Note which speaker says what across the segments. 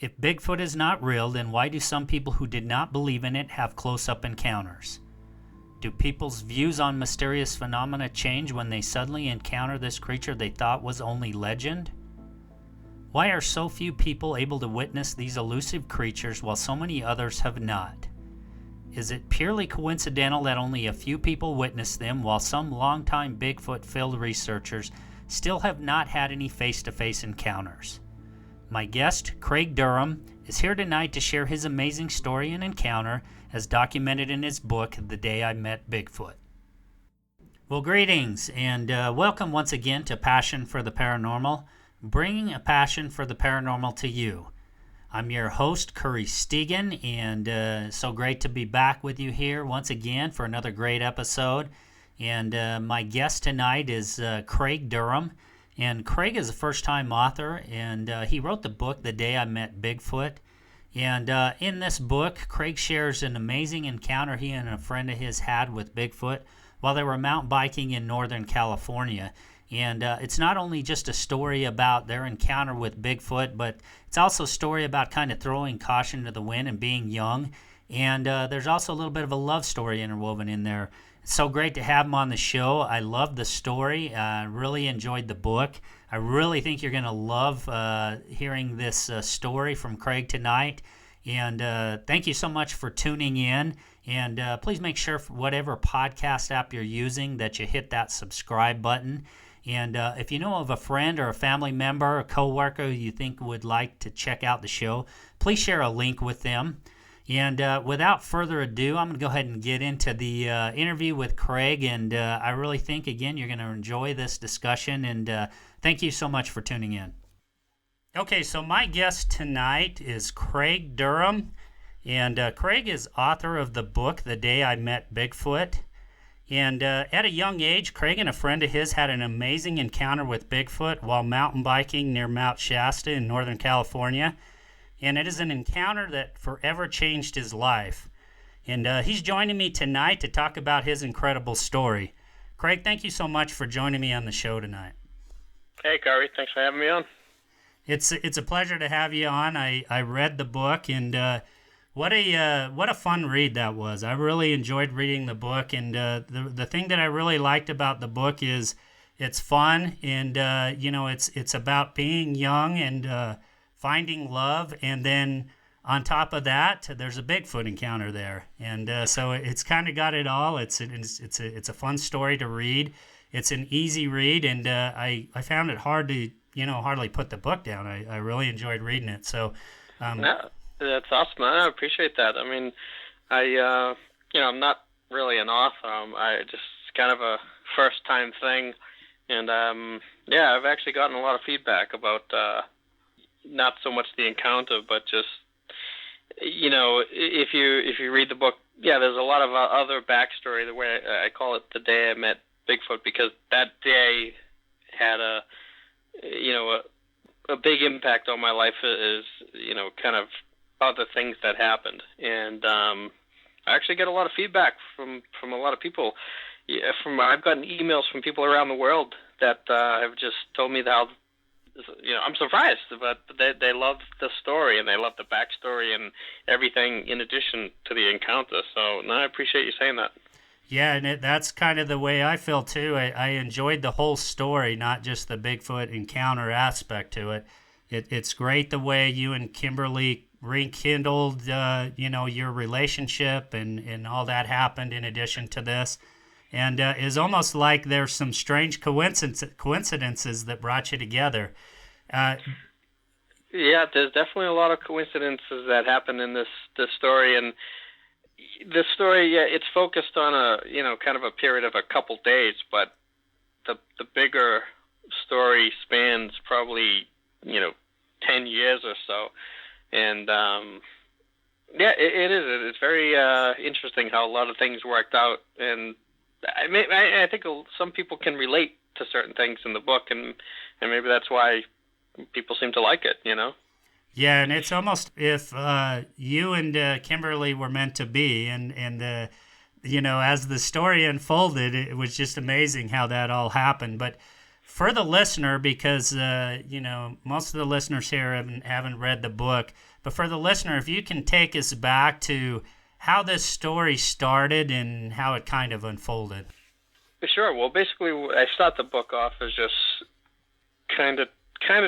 Speaker 1: If Bigfoot is not real, then why do some people who did not believe in it have close-up encounters? Do people's views on mysterious phenomena change when they suddenly encounter this creature they thought was only legend? Why are so few people able to witness these elusive creatures while so many others have not? Is it purely coincidental that only a few people witness them while some longtime Bigfoot-filled researchers still have not had any face-to-face encounters? My guest, Craig Durham, is here tonight to share his amazing story and encounter as documented in his book, The Day I Met Bigfoot. Well, greetings and welcome once again to Passion for the Paranormal, bringing a passion for the paranormal to you. I'm your host, Curry Stegan, and so great to be back with you here once again for another great episode. And my guest tonight is Craig Durham. And Craig is a first-time author, and he wrote the book, The Day I Met Bigfoot. And in this book, Craig shares an amazing encounter he and a friend of his had with Bigfoot while they were mountain biking in Northern California. And it's not only just a story about their encounter with Bigfoot, but it's also a story about kind of throwing caution to the wind and being young. And there's also a little bit of a love story interwoven in there. It's so great to have him on the show. I love the story. I really enjoyed the book. I really think you're going to love hearing this story from Craig tonight. And thank you so much for tuning in. And please make sure, for whatever podcast app you're using, that you hit that subscribe button. And if you know of a friend or a family member or coworker you think would like to check out the show, please share a link with them. And without further ado, I'm going to go ahead and get into the interview with Craig. And I really think, again, you're going to enjoy this discussion. And thank you so much for tuning in. Okay, so my guest tonight is Craig Durham. And Craig is author of the book, The Day I Met Bigfoot. And at a young age, Craig and a friend of his had an amazing encounter with Bigfoot while mountain biking near Mount Shasta in Northern California. And it is an encounter that forever changed his life. And he's joining me tonight to talk about his incredible story. Craig, thank you so much for joining me on the show tonight.
Speaker 2: Hey, Curry. Thanks for having me on.
Speaker 1: It's a pleasure to have you on. I read the book, and what a fun read that was. I really enjoyed reading the book, and the thing that I really liked about the book is it's fun, and it's about being young and finding love, and then on top of that, there's a Bigfoot encounter there, and so it's kind of got it all. It's a fun story to read. It's an easy read, and I found it hard to hardly put the book down. I really enjoyed reading it. So,
Speaker 2: no, that's awesome. I appreciate that. I mean, I'm not really an author. I just kind of a first time thing, and I've actually gotten a lot of feedback about. Not so much the encounter, but just, if you read the book, there's a lot of other backstory. The way I call it, The Day I Met Bigfoot, because that day had a big impact on my life. Is kind of other things that happened, and I actually get a lot of feedback from a lot of people. I've gotten emails from people around the world that have just told me how. I'm surprised, but they love the story and they love the backstory and everything in addition to the encounter. So, I appreciate you saying that.
Speaker 1: Yeah, and that's kind of the way I feel too. I enjoyed the whole story, not just the Bigfoot encounter aspect to it. It's great the way you and Kimberly rekindled, your relationship and all that happened in addition to this. And it's almost like there's some strange coincidences that brought you together.
Speaker 2: There's definitely a lot of coincidences that happen in this story. And this story, it's focused on kind of a period of a couple days, but the bigger story spans probably, 10 years or so. And it is. It's very interesting how a lot of things worked out. And I think some people can relate to certain things in the book, and maybe that's why people seem to like it,
Speaker 1: Yeah, and it's almost if you and Kimberly were meant to be, and as the story unfolded, it was just amazing how that all happened. But for the listener, because most of the listeners here haven't read the book, but for the listener, if you can take us back to how this story started and how it kind of unfolded.
Speaker 2: Sure. Well, basically, I start the book off as just kind of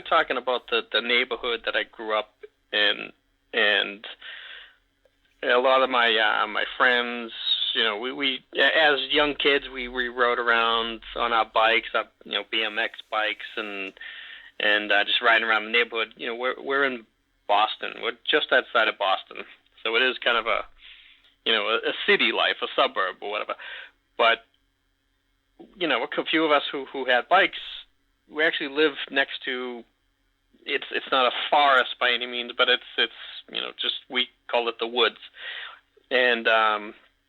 Speaker 2: talking about the neighborhood that I grew up in, and a lot of my friends. We as young kids we rode around on our bikes, BMX bikes, and just riding around the neighborhood. We're in Boston. We're just outside of Boston, so it is kind of a city life, a suburb or whatever. But a few of us who had bikes, we actually live next to. It's not a forest by any means, but it's just we call it the woods, and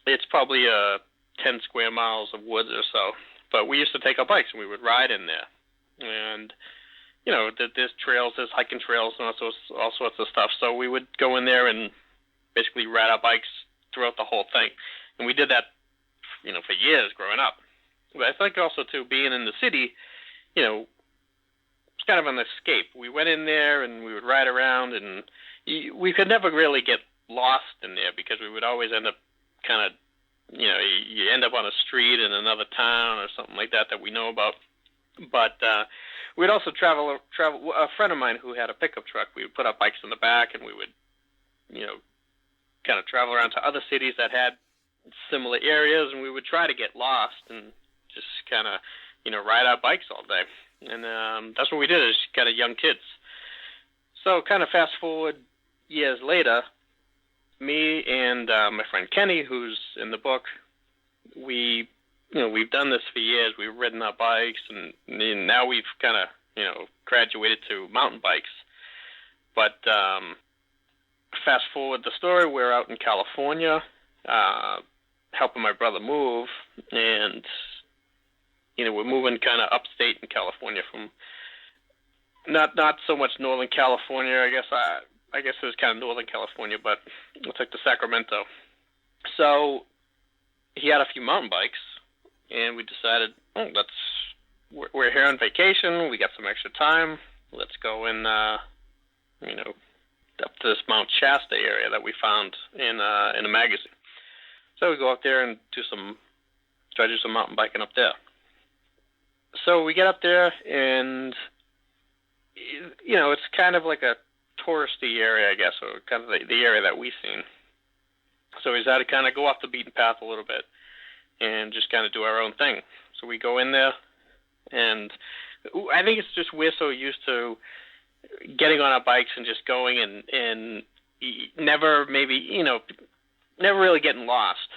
Speaker 2: it's probably 10 square miles of woods or so. But we used to take our bikes and we would ride in there, and there's trails, there's hiking trails, and all sorts of stuff. So we would go in there and basically ride our bikes throughout the whole thing, and we did that, for years growing up. But I think also too, being in the city, it's kind of an escape. We went in there and we would ride around, and we could never really get lost in there because we would always end up kind of, you end up on a street in another town or something like that we know about. But we'd also travel. A friend of mine who had a pickup truck, we would put our bikes in the back, and we would, kind of travel around to other cities that had similar areas, and we would try to get lost and just kind of, ride our bikes all day. And that's what we did as kind of young kids. So kind of fast forward years later, me and my friend Kenny, who's in the book, we've done this for years. We've ridden our bikes, and now we've kind of, graduated to mountain bikes. But fast forward the story, we're out in California, helping my brother move, and we're moving kind of upstate in California from not so much Northern California. I guess it was kind of Northern California, but it's like to Sacramento. So he had a few mountain bikes, and we decided, we're here on vacation. We got some extra time. Let's go and up to this Mount Shasta area that we found in a magazine. So we go up there and try to do some mountain biking up there. So we get up there, and it's kind of like a touristy area, I guess, or kind of the area that we've seen. So we decided to kind of go off the beaten path a little bit and just kind of do our own thing. So we go in there, and I think it's just we're so used to getting on our bikes and just going and never really getting lost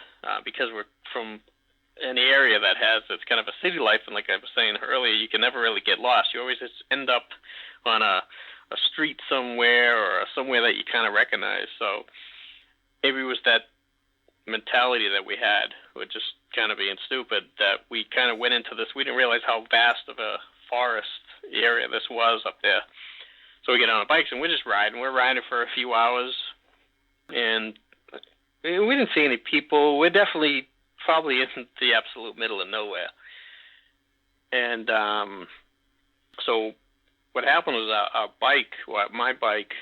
Speaker 2: because we're from an area that has it's kind of a city life, and like I was saying earlier, you can never really get lost. You always just end up on a street somewhere or somewhere that you kind of recognize. So maybe it was that mentality that we had with just kind of being stupid that we kind of went into this. We didn't realize how vast of a forest area this was up there. So we get on our bikes and we're just riding. We're riding for a few hours, and we didn't see any people. We're definitely probably in the absolute middle of nowhere. And so what happened was my bike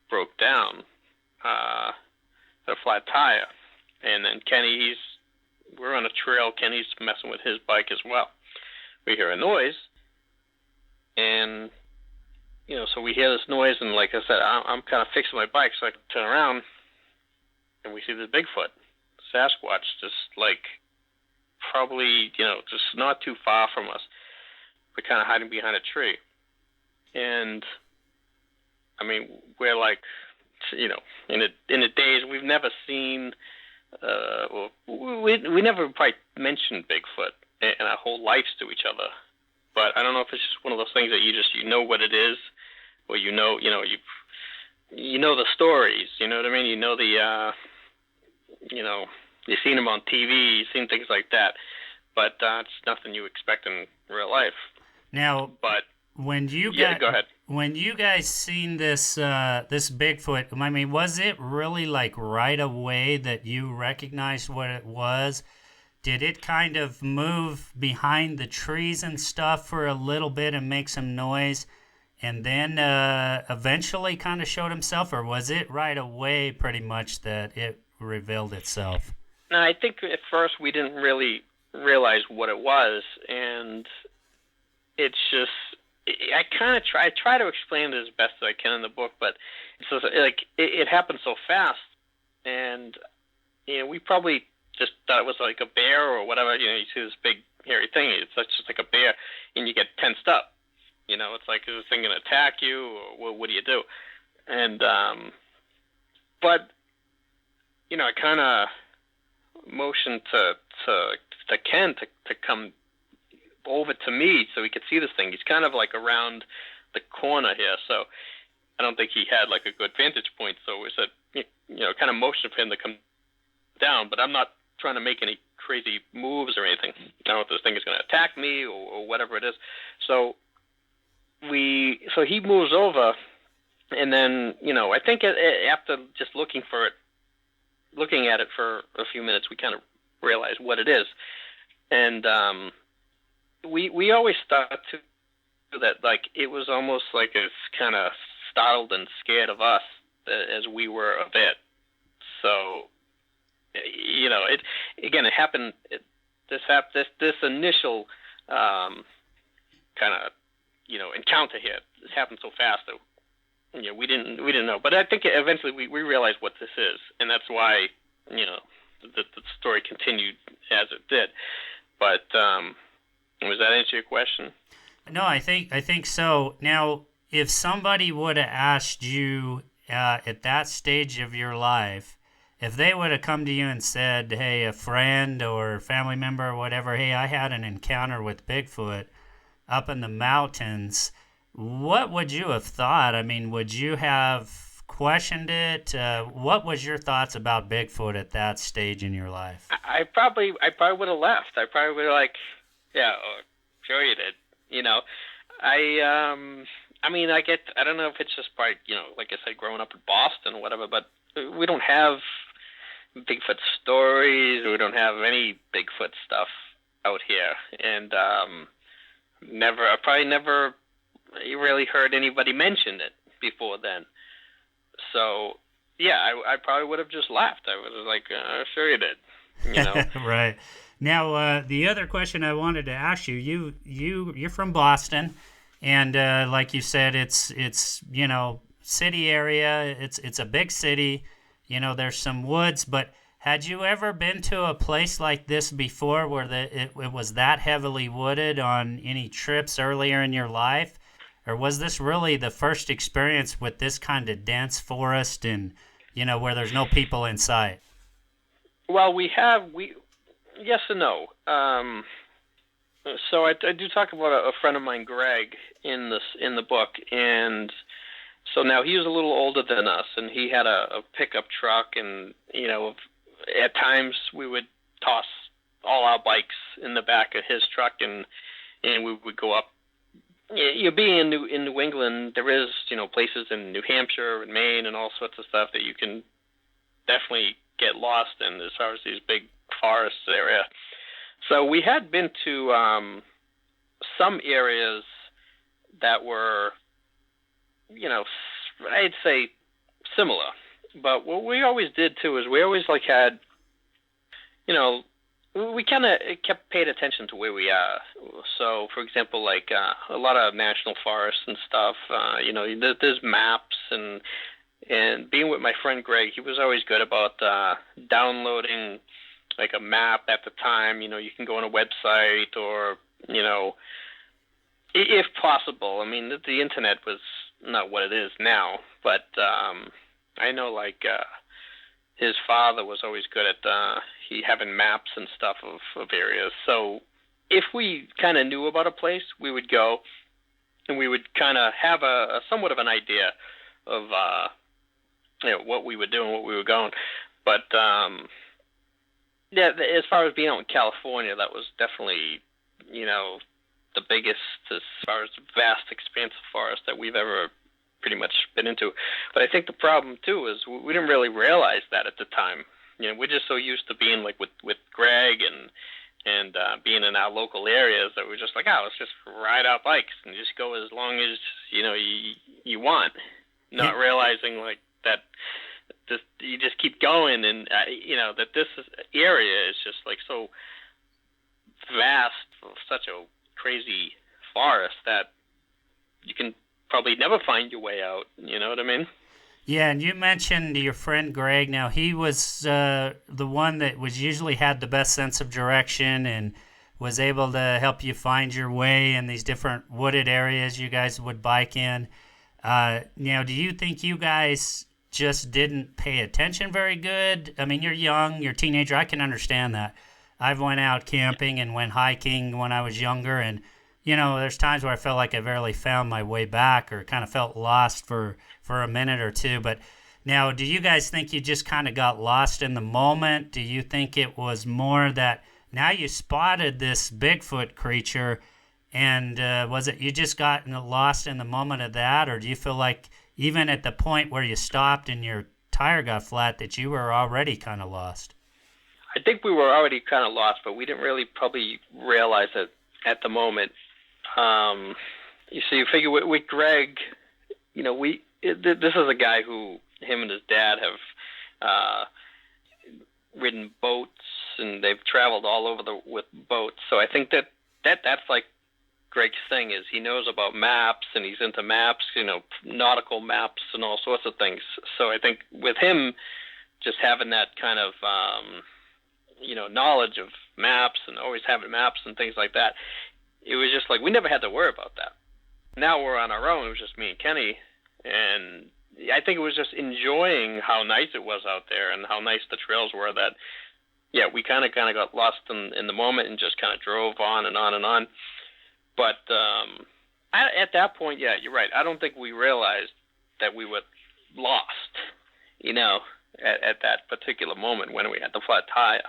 Speaker 2: broke down, a flat tire. And then we're on a trail. Kenny's messing with his bike as well. We hear a noise, and so we hear this noise, and like I said, I'm kind of fixing my bike, so I turn around, and we see this Bigfoot, Sasquatch, just like probably just not too far from us. We're kind of hiding behind a tree, and I mean we're like, in a daze. We've never seen. We never quite mentioned Bigfoot in our whole lives to each other, but I don't know if it's just one of those things that you know what it is, or you know the stories. You know what I mean? You know you've seen them on TV, you've seen things like that, but it's nothing you expect in real life.
Speaker 1: Now,
Speaker 2: but
Speaker 1: when you
Speaker 2: go ahead.
Speaker 1: When you guys seen this Bigfoot, I mean, was it really like right away that you recognized what it was did it kind of move behind the trees and stuff for a little bit and make some noise, and then eventually kind of showed himself, or was it right away pretty much that it revealed itself?
Speaker 2: No, I think at first we didn't really realize what it was, and it's just I kind of try to explain it as best as I can in the book, but it's just, like it happened so fast, and we probably just thought it was like a bear or whatever. You see this big hairy thing, it's just like a bear, and you get tensed up. It's like, is this thing going to attack you, or what do you do? And but I kind of motioned to Ken to come over to me so he could see this thing. He's kind of like around the corner here, so I don't think he had like a good vantage point. So we said, kind of motioned for him to come down, but I'm not trying to make any crazy moves or anything. I don't know if this thing is going to attack me or whatever it is. So he moves over, and then I think after just looking at it for a few minutes, we kind of realized what it is, and we always thought too that like it was almost like it's kind of startled and scared of us as we were of it. So it happened. This initial kind of encounter here. This happened so fast that we didn't know. But I think eventually we realized what this is, and that's why the story continued as it did. But does that answer your question?
Speaker 1: No, I think so. Now, if somebody would have asked you at that stage of your life, if they would have come to you and said, hey, a friend or family member or whatever, hey, I had an encounter with Bigfoot up in the mountains, what would you have thought? I mean, would you have questioned it? What was your thoughts about Bigfoot at that stage in your life?
Speaker 2: I probably would have left. I probably would have like, yeah, sure you did. I mean, I don't know if it's just probably, like I said, growing up in Boston or whatever, but we don't have Bigfoot stories. We don't have any Bigfoot stuff out here, and I probably never really heard anybody mention it before then. So yeah, I probably would have just laughed. I was like, sure you did.
Speaker 1: Right. Now, the other question I wanted to ask you, you're from Boston, and like you said, it's city area. It's a big city. There's some woods, but had you ever been to a place like this before where it was that heavily wooded on any trips earlier in your life? Or was this really the first experience with this kind of dense forest and, where there's no people in sight?
Speaker 2: Well, yes and no. So I do talk about a friend of mine, Greg, in the book, and so now he was a little older than us, and he had a pickup truck, and at times we would toss all our bikes in the back of his truck, and we would go up. Being in New England, there is places in New Hampshire and Maine and all sorts of stuff that you can definitely get lost in as far as these big forests area. So we had been to some areas that were, I'd say similar. But what we always did too is we always had, we kind of kept paid attention to where we are. So, for example, a lot of national forests and stuff. There's maps and being with my friend Greg, he was always good about downloading like a map at the time. You can go on a website or if possible. I mean, the internet was not what it is now, but I know his father was always good at having maps and stuff of areas. So if we kind of knew about a place, we would go, and we would kind of have a somewhat of an idea of what we would do and what we were going. But yeah, as far as being out in California, that was definitely the biggest as far as vast expanse of forest that we've ever pretty much been into. But I think the problem too is we didn't really realize that at the time. we're just so used to being like with Greg and being in our local areas that we're just like, oh, let's just ride our bikes and just go as long as you want, not realizing like that you just keep going, and that this area is just like so vast, such a crazy forest that you can probably never find your way out. You know what I mean?
Speaker 1: Yeah, and you mentioned your friend Greg. Now, he was the one that was usually had the best sense of direction and was able to help you find your way in these different wooded areas you guys would bike in. Now, do you think you guys just didn't pay attention very good? I mean, you're young, you're a teenager. I can understand that. I've went out camping and went hiking when I was younger, and there's times where I felt like I barely found my way back or kind of felt lost for a minute or two. But now, do you guys think you just kind of got lost in the moment? Do you think it was more that now you spotted this Bigfoot creature, and was it you just got lost in the moment of that? Or do you feel like even at the point where you stopped and your tire got flat that you were already kind of lost?
Speaker 2: I think we were already kind of lost, but we didn't really probably realize it at the moment. You figure with Greg, this is a guy who him and his dad have ridden boats, and they've traveled all over with boats. So I think that's like Greg's thing is he knows about maps, and he's into maps, nautical maps and all sorts of things. So I think with him, just having that kind of knowledge of maps and always having maps and things like that, it was just like we never had to worry about that. Now we're on our own. It was just me and Kenny, and I think it was just enjoying how nice it was out there and how nice the trails were that, we kind of got lost in the moment and just kind of drove on and on and on. But at that point, you're right. I don't think we realized that we were lost, at that particular moment when we had the flat tire.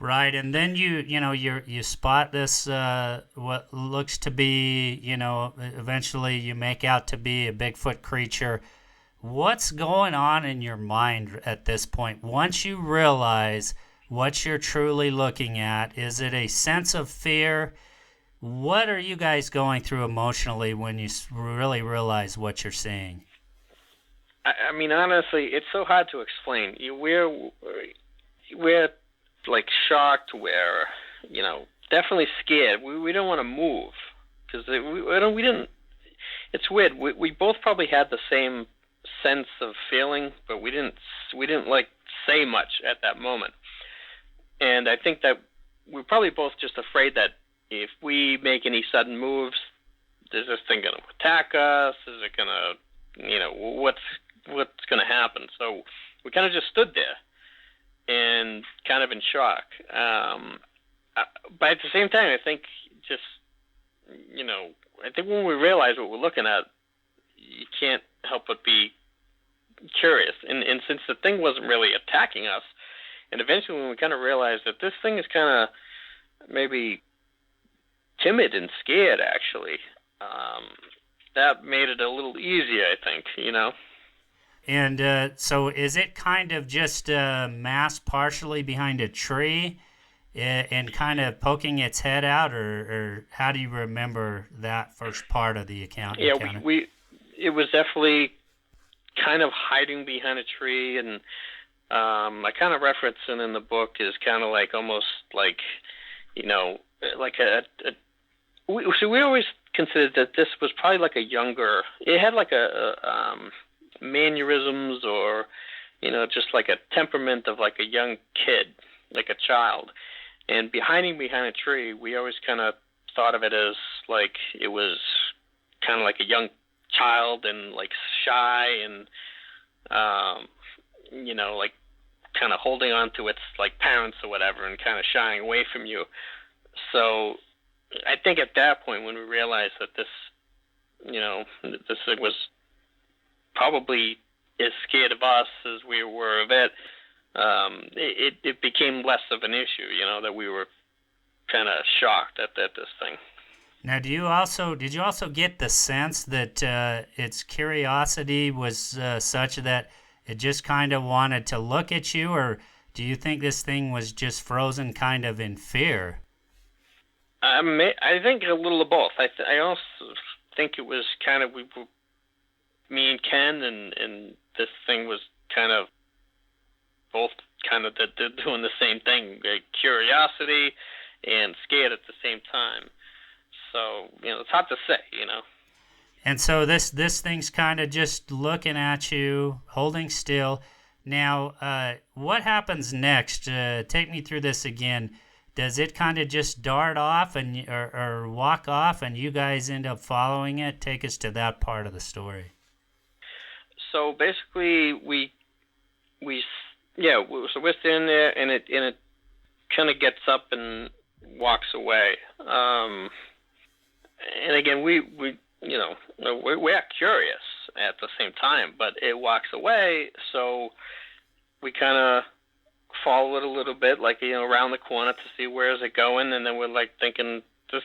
Speaker 1: Right, and then you spot this what looks to be, eventually you make out to be a Bigfoot creature. What's going on in your mind at this point? Once you realize what you're truly looking at, is it a sense of fear? What are you guys going through emotionally when you really realize what you're seeing?
Speaker 2: I mean, honestly, it's so hard to explain. We're like shocked, we're definitely scared. We don't want to move because we didn't. It's weird. We both probably had the same sense of feeling, but we didn't like say much at that moment. And I think that we're probably both just afraid that if we make any sudden moves, is this thing going to attack us? Is it going to, what's going to happen? So we kind of just stood there and kind of in shock. But at the same time, I think just, I think when we realize what we're looking at, you can't help but be curious. And since the thing wasn't really attacking us, and eventually when we kind of realized that this thing is kind of maybe timid and scared, actually, that made it a little easier, I think,
Speaker 1: And so is it kind of just masked partially behind a tree and kind of poking its head out, or how do you remember that first part of the account?
Speaker 2: Yeah, it was definitely kind of hiding behind a tree, and I kind of reference it in the book is kind of like almost like, like we always considered that this was probably like a younger, it had like a mannerisms or, just like a temperament of like a young kid, like a child. And hiding behind a tree, we always kind of thought of it as like it was kind of like a young child and like shy and, like kind of holding on to its like parents or whatever and kind of shying away from you. So I think at that point when we realized that this, this thing was probably as scared of us as we were of it, it became less of an issue, that we were kind of shocked at this thing.
Speaker 1: Now, did you also get the sense that its curiosity was such that it just kind of wanted to look at you, or do you think this thing was just frozen kind of in fear?
Speaker 2: I think a little of both. I also think it was kind of me and Ken, and this thing was kind of both kind of they're doing the same thing, curiosity and scared at the same time. So, it's hard to say,
Speaker 1: And so this thing's kind of just looking at you, holding still. Now, what happens next? Take me through this again. Does it kind of just dart off and or walk off, and you guys end up following it? Take us to that part of the story.
Speaker 2: So basically, so we're standing there, and it kind of gets up and walks away. And again, we we're curious at the same time, but it walks away, so we kind of follow it a little bit, like around the corner to see where is it going, and then we're like thinking, let's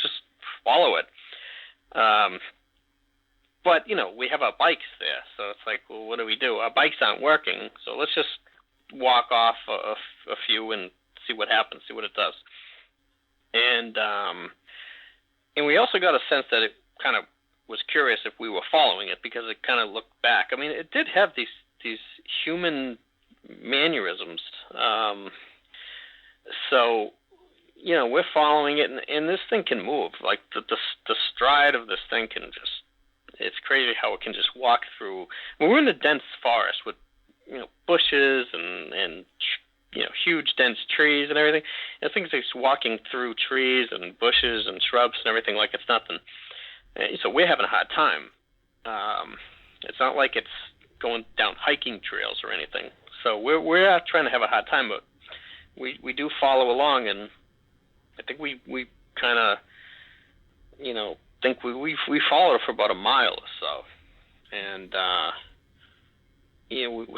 Speaker 2: just follow it. But we have our bikes there, so it's like, well, what do we do? Our bikes aren't working, so let's just walk off a few and see what happens, see what it does. And we also got a sense that it kind of was curious if we were following it, because it kind of looked back. I mean, it did have these human mannerisms. So, we're following it, and this thing can move. Like the stride of this thing can just, it's crazy how it can just walk through. When we're in a dense forest with, bushes and huge dense trees and everything, and things just walking through trees and bushes and shrubs and everything like it's nothing. So we're having a hard time. It's not like it's going down hiking trails or anything. So we're trying to have a hard time, but we do follow along, and I think we kind of think we followed for about a mile or so, and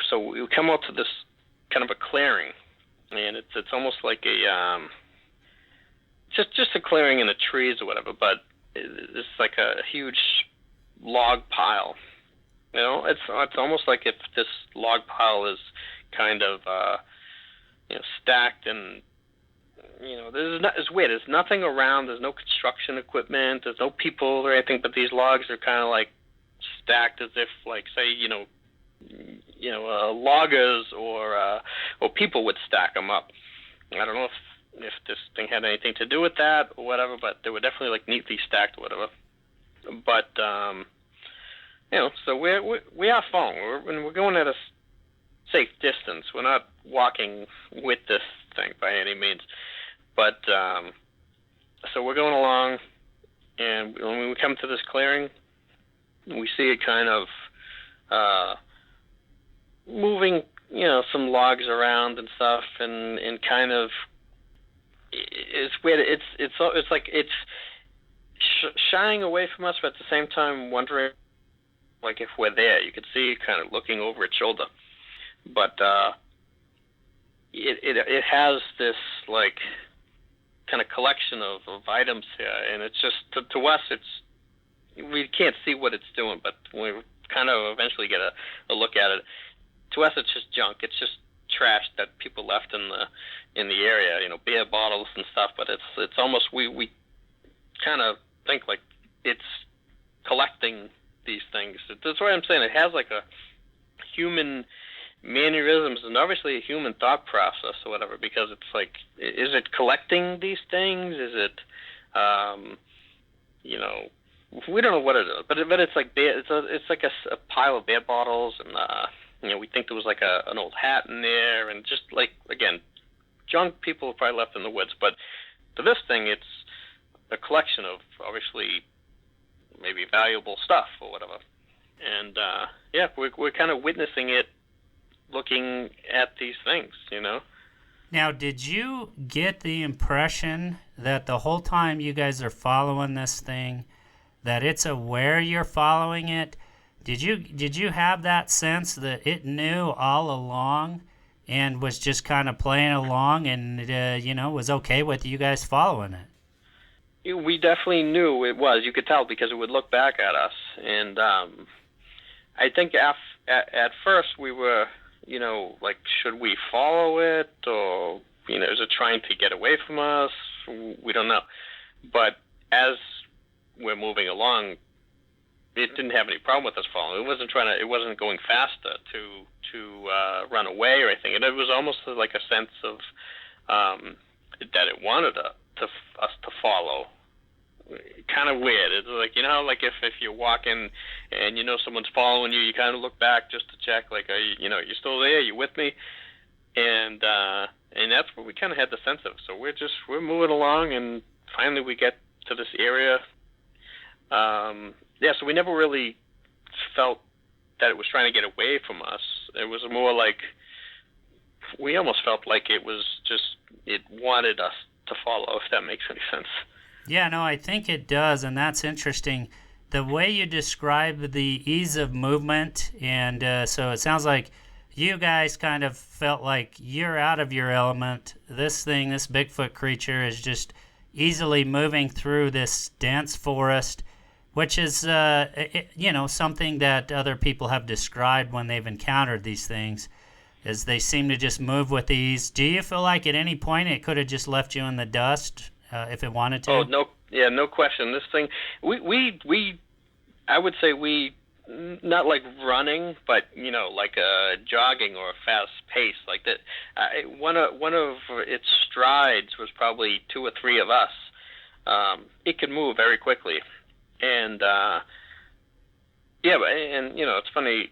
Speaker 2: so we come out to this kind of a clearing, and it's almost like a just a clearing in the trees or whatever, but it's like a huge log pile. It's almost like if this log pile is kind of stacked, and it's weird. There's nothing around. There's no construction equipment. There's no people or anything. But these logs are kind of like stacked as if, like, say, loggers or people would stack them up. I don't know if this thing had anything to do with that or whatever, but they were definitely like neatly stacked or whatever. But so we are following. We're going at a safe distance. We're not walking with this thing by any means. But so we're going along, and when we come to this clearing, we see it kind of moving, some logs around and stuff, and kind of, it's weird. It's like it's shying away from us, but at the same time wondering, like, if we're there. You could see it kind of looking over its shoulder, but it has this like kind of collection of items here, and it's just to us, we can't see what it's doing, but we kind of eventually get a look at it. To us, it's just junk. It's just trash that people left in the area, beer bottles and stuff. But it's almost, we kind of think like it's collecting these things. That's why I'm saying it has like a human mannerisms and obviously a human thought process or whatever, because it's like, is it collecting these things? Is it, we don't know what it is, but it's like it's like a pile of beer bottles, and we think there was like an old hat in there, and just like, again, junk people probably left in the woods. But to this thing, it's a collection of obviously maybe valuable stuff or whatever, and we're kind of witnessing it, looking at these things,
Speaker 1: Now, did you get the impression that the whole time you guys are following this thing, that it's aware you're following it? Did you have that sense that it knew all along and was just kind of playing along and was okay with you guys following it?
Speaker 2: We definitely knew it was. You could tell because it would look back at us, and I think at first we were, like, should we follow it, or, is it trying to get away from us? We don't know. But as we're moving along, it didn't have any problem with us following. It wasn't going faster to run away or anything. And it was almost like a sense of that it wanted us to follow. Kind of weird. It's like, like if you're walking and someone's following you, you kind of look back just to check, like, are you, you still there? You with me? And that's what we kind of had the sense of. So we're moving along, and finally we get to this area. So we never really felt that it was trying to get away from us. It was more like we almost felt like it wanted us to follow, if that makes any sense.
Speaker 1: Yeah, no, I think it does, and that's interesting. The way you describe the ease of movement, and so it sounds like you guys kind of felt like you're out of your element. This Bigfoot creature is just easily moving through this dense forest, which is, something that other people have described when they've encountered these things, is they seem to just move with ease. Do you feel like at any point it could have just left you in the dust if it wanted to?
Speaker 2: Oh, no question. This thing, I would say we, not like running, but like a jogging or a fast pace, like that. One of its strides was probably 2 or 3 of us. It could move very quickly, and it's funny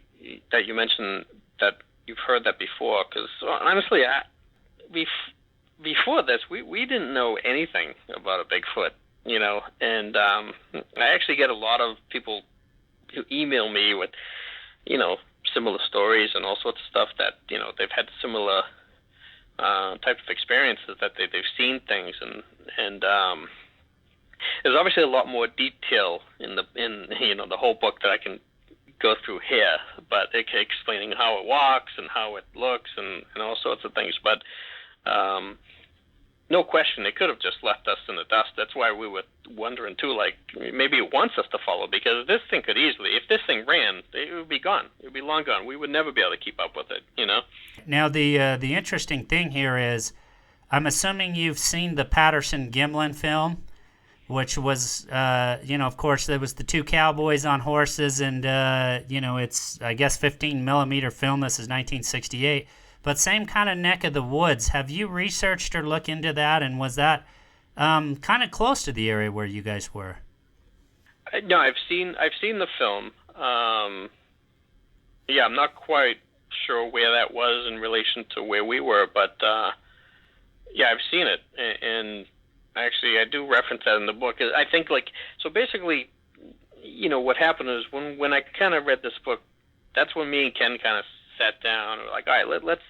Speaker 2: that you mentioned that you've heard that before, because honestly, before this, we didn't know anything about a Bigfoot, and I actually get a lot of people who email me with, similar stories and all sorts of stuff that, they've had similar type of experiences, that they've seen things, and there's obviously a lot more detail in the whole book that I can go through here, but explaining how it walks and how it looks and all sorts of things. But no question, it could have just left us in the dust. That's why we were wondering too, like, maybe it wants us to follow, because this thing could easily, if this thing ran, it would be gone. It would be long gone. We would never be able to keep up with it,
Speaker 1: Now, the interesting thing here is, I'm assuming you've seen the Patterson-Gimlin film, which was, of course, there was the 2 cowboys on horses, and, it's, I guess, 15 millimeter film. This is 1968. But same kind of neck of the woods. Have you researched or looked into that, and was that kind of close to the area where you guys were?
Speaker 2: No, I've seen the film. I'm not quite sure where that was in relation to where we were, but I've seen it, and actually I do reference that in the book. I think, like, so basically, what happened is when I kind of read this book, that's when me and Ken kind of sat down and were like, all right, let's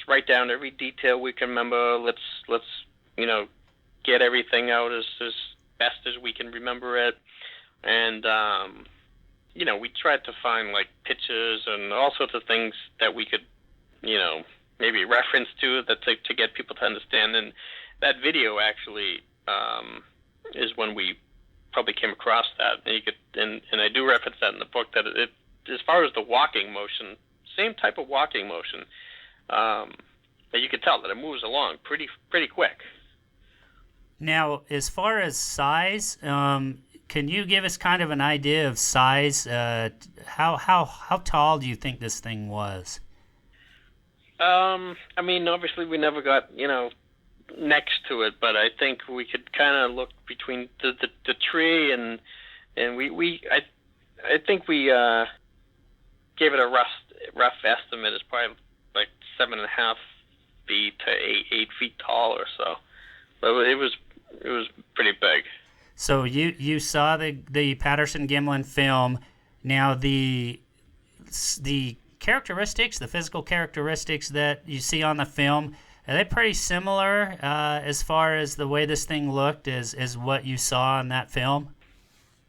Speaker 2: write down every detail we can remember. Let's get everything out as best as we can remember it. And we tried to find, like, pictures and all sorts of things that we could maybe reference to to get people to understand. And that video actually is when we probably came across that. And I do reference that in the book, that it, as far as the walking motion, same type of walking motion, that you could tell that it moves along pretty quick.
Speaker 1: Now, as far as size, can you give us kind of an idea of size? How tall do you think this thing was?
Speaker 2: Obviously we never got next to it, but I think we could kind of look between the tree and I think we gave it a rough estimate. It's probably like 7.5 feet to 8 feet tall or so. But it was pretty big.
Speaker 1: So you saw the Patterson-Gimlin film. Now the characteristics, the physical characteristics that you see on the film, are they pretty similar as far as the way this thing looked as what you saw in that film?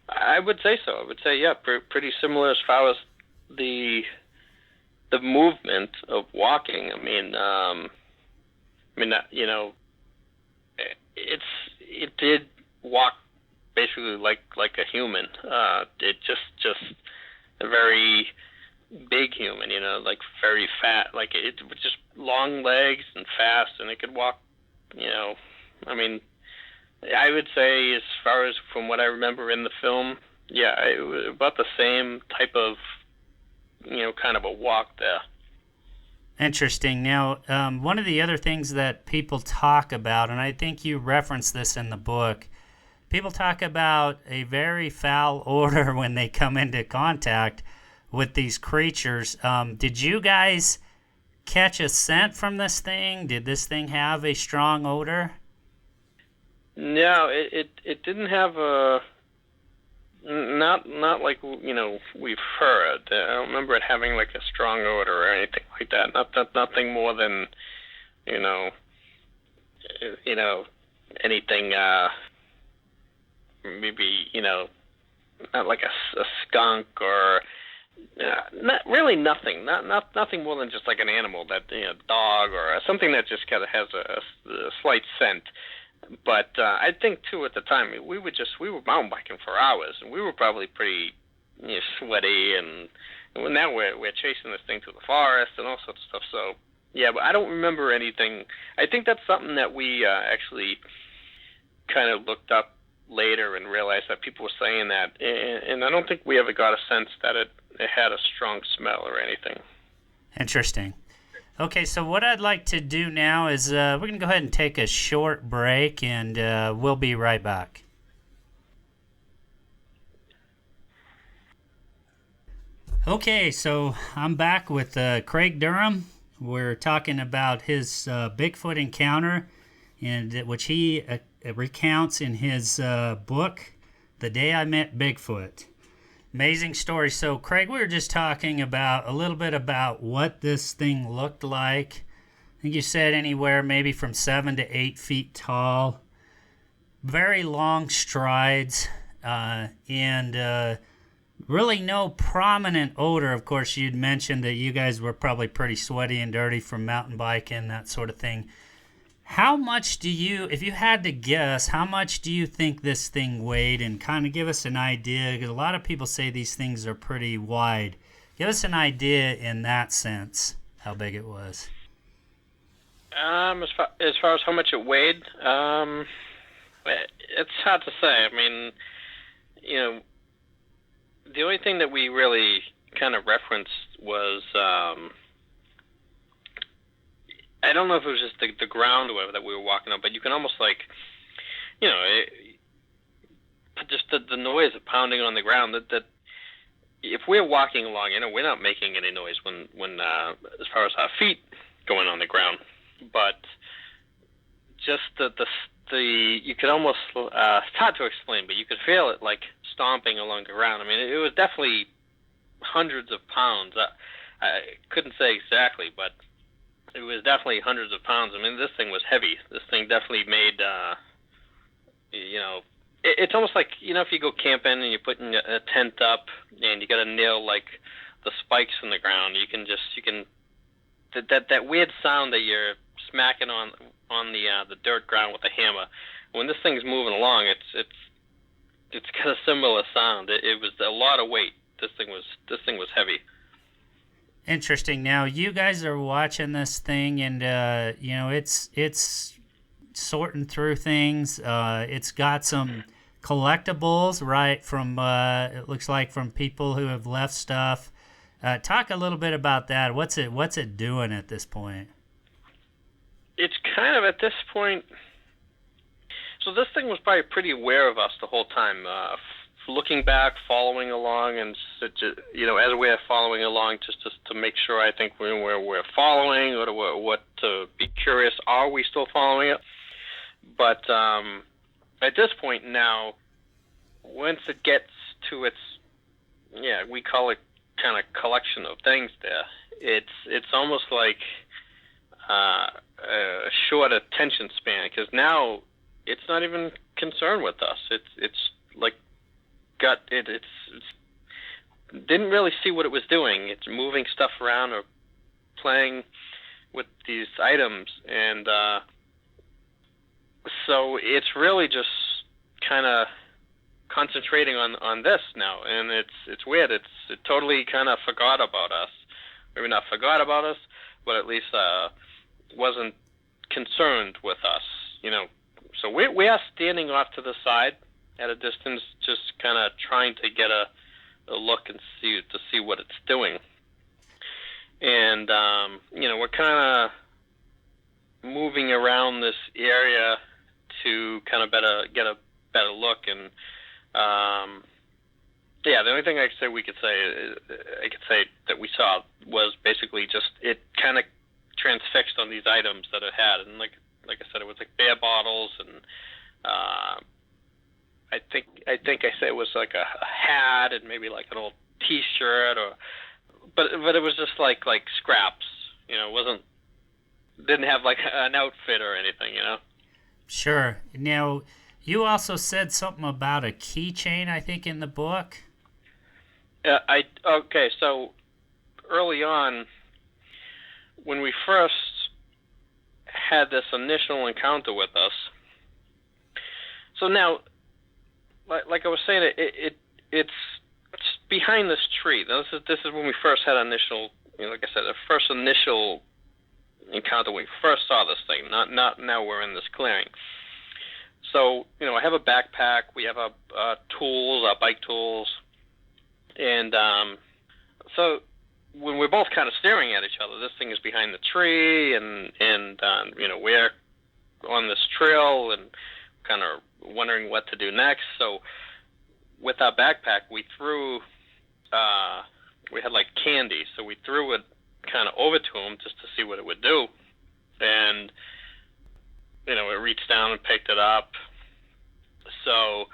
Speaker 2: I would say so. I would say, yeah, pretty similar as far as the movement of walking. It did walk basically like a human. It just a very big human, like very fat, like it was just long legs and fast, and it could walk, I mean, I would say as far as from what I remember in the film, yeah, it was about the same type of, kind of a walk there.
Speaker 1: Interesting. Now, one of the other things that people talk about, and I think you reference this in the book, people talk about a very foul odor when they come into contact with these creatures. Did you guys catch a scent from this thing? Did this thing have a strong odor?
Speaker 2: No, it didn't have a not like we've heard. I don't remember it having like a strong odor or anything like that. Nothing more than you know anything maybe not like a skunk or not really nothing more than just like an animal that dog or something that just kind of has a slight scent. But I think too at the time we were mountain biking for hours, and we were probably pretty sweaty, and now we're chasing this thing through the forest and all sorts of stuff. So yeah, but I don't remember anything. I think that's something that we actually kind of looked up later and realized that people were saying that, and I don't think we ever got a sense that it had a strong smell or anything.
Speaker 1: Interesting. Okay, so what I'd like to do now is we're going to go ahead and take a short break, and we'll be right back. Okay, so I'm back with Craig Durham. We're talking about his Bigfoot encounter, and which he recounts in his book, The Day I Met Bigfoot. Amazing story. So, Craig, we were just talking about a little bit about what this thing looked like. I think you said anywhere maybe from 7 to 8 feet tall. Very long strides, and really no prominent odor. Of course, you'd mentioned that you guys were probably pretty sweaty and dirty from mountain biking, that sort of thing. How much do you, if you had to guess, how much do you think this thing weighed, and kind of give us an idea? Because a lot of people say these things are pretty wide. Give us an idea in that sense, how big it was.
Speaker 2: As far as how much it weighed, it's hard to say. I mean, the only thing that we really kind of referenced was, I don't know if it was just the ground or whatever that we were walking on, but you can almost like, just the noise of pounding on the ground. That if we're walking along, we're not making any noise when as far as our feet going on the ground, but just the you could almost it's hard to explain, but you could feel it like stomping along the ground. I mean, it was definitely hundreds of pounds. I couldn't say exactly, but it was definitely hundreds of pounds. I mean, this thing was heavy. This thing definitely made, it's almost like, if you go camping and you're putting a tent up and you got to nail like the spikes in the ground, you can that weird sound that you're smacking on the dirt ground with a hammer. When this thing's moving along, it's got a similar sound. It was a lot of weight. This thing was heavy.
Speaker 1: Interesting. Now, you guys are watching this thing, and it's sorting through things. It's got some collectibles, right? From it looks like from people who have left stuff. Talk a little bit about that. What's it doing at this point?
Speaker 2: It's kind of at this point. So this thing was probably pretty aware of us the whole time. Looking back, following along, and as we're following along, just to make sure, I think we're following, or what to be curious, are we still following it? But at this point now, once it gets to its, we call it kind of collection of things there. It's almost like a short attention span, because now it's not even concerned with us. It's like it's didn't really see what it was doing. It's moving stuff around or playing with these items, and so it's really just kind of concentrating on this now, and it's weird. It totally kind of forgot about us. Maybe not forgot about us, but at least wasn't concerned with us. So we are standing off to the side at a distance, just kind of trying to get a look and see what it's doing. And we're kind of moving around this area to kind of get a better look. And the only thing I could say that we saw was basically just it kind of transfixed on these items that it had, and like I said, it was like beer bottles, and I think I said it was like a hat and maybe like an old T-shirt, but it was just like scraps. It didn't have like an outfit or anything.
Speaker 1: Sure. Now, you also said something about a keychain, I think, in the book.
Speaker 2: Okay. So early on, when we first had this initial encounter with us, so now, like I was saying, it's behind this tree. Now, this is when we first had initial, like I said, the first initial encounter when we first saw this thing. Not now we're in this clearing. So I have a backpack. We have our tools, our bike tools, and so when we're both kind of staring at each other, this thing is behind the tree, and we're on this trail and kind of wondering what to do next. So with our backpack, we threw, we had like candy, so we threw it kind of over to him just to see what it would do. And, it reached down and picked it up. So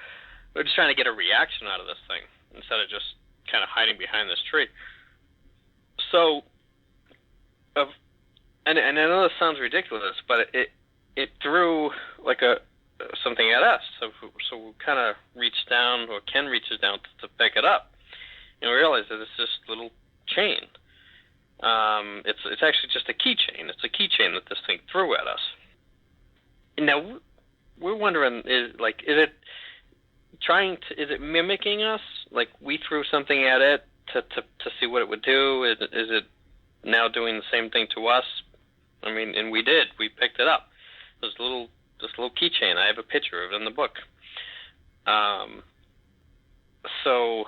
Speaker 2: we're just trying to get a reaction out of this thing instead of just kind of hiding behind this tree. So, and I know this sounds ridiculous, but it threw like something at us. So we kind of reached down, or Ken reaches down to pick it up, and we realize that it's just a little chain. It's actually just a keychain. It's a keychain that this thing threw at us. Now we're wondering, is it mimicking us? Like we threw something at it to see what it would do? Is it now doing the same thing to us? I mean, and we did. We picked it up. This little keychain. I have a picture of it in the book. So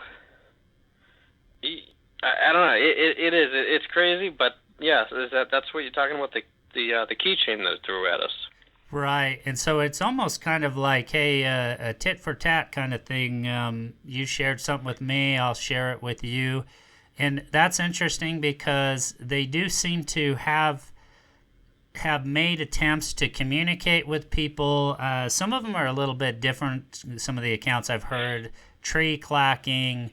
Speaker 2: I don't know. It's crazy, but yeah, that's what you're talking about, the keychain that it threw at us.
Speaker 1: Right, and so it's almost kind of like, hey, a tit for tat kind of thing. You shared something with me, I'll share it with you, and that's interesting because they do seem to have made attempts to communicate with people. Some of them are a little bit different. Some of the accounts I've heard, tree clacking,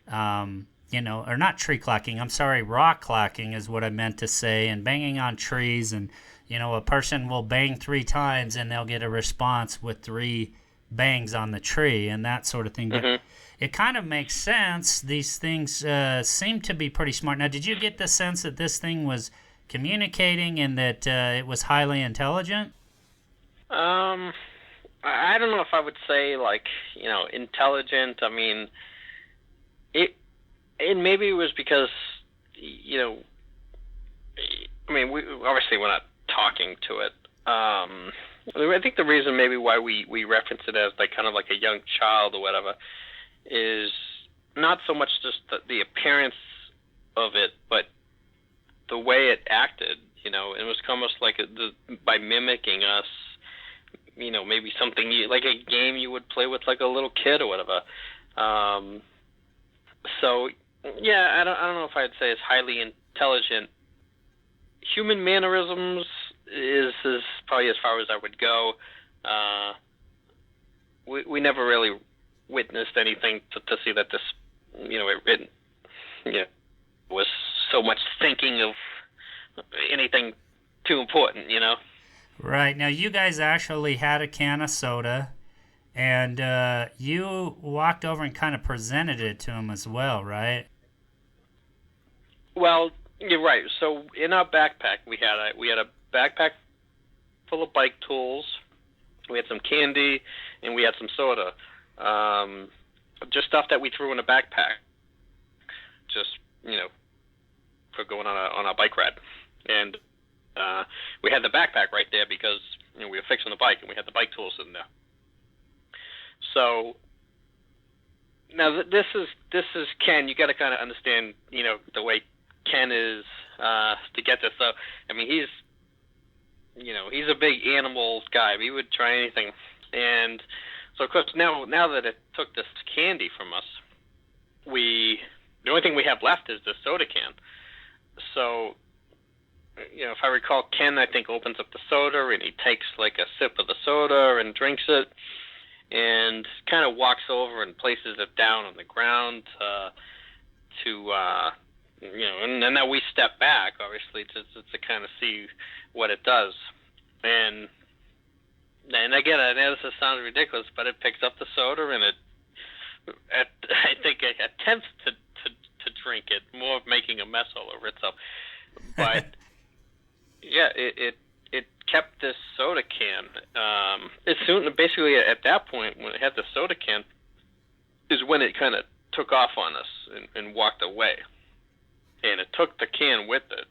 Speaker 1: or not tree clacking, I'm sorry, rock clacking is what I meant to say, and banging on trees, and a person will bang 3 times and they'll get a response with 3 bangs on the tree and that sort of thing. But it kind of makes sense. These things seem to be pretty smart. Now, did you get the sense that this thing was communicating and that it was highly intelligent?
Speaker 2: I don't know if I would say intelligent. I mean, maybe it was because we're not talking to it. I think the reason maybe why we reference it as kind of like a young child or whatever is not so much just the appearance of it, but the way it acted. It was almost like by mimicking us. Maybe something like a game you would play with like a little kid or whatever. So yeah, I don't know if I'd say it's highly intelligent. Human mannerisms is probably as far as I would go. We never really witnessed anything to see that this, it was so much thinking of anything too important,
Speaker 1: Right. Now, you guys actually had a can of soda, and you walked over and kind of presented it to him as well, right?
Speaker 2: Well, you're right. So in our backpack, we had a backpack full of bike tools. We had some candy, and we had some soda. just stuff that we threw in a backpack, just for going on a bike ride, and we had the backpack right there because we were fixing the bike and we had the bike tools in there. So now this is Ken. You got to kind of understand, the way Ken is to get this. So I mean, he's a big animal guy. He would try anything, and so of course now that it took this candy from us, the only thing we have left is the soda can. So, if I recall, Ken, I think, opens up the soda and he takes like a sip of the soda and drinks it, and kind of walks over and places it down on the ground and then we step back, obviously, to kind of see what it does. And again, I know this sounds ridiculous, but it picks up the soda and I think it attempts to drink it, more making a mess all over itself. But yeah, it kept this soda can. Basically at that point, when it had the soda can, is when it kind of took off on us and walked away. And it took the can with it.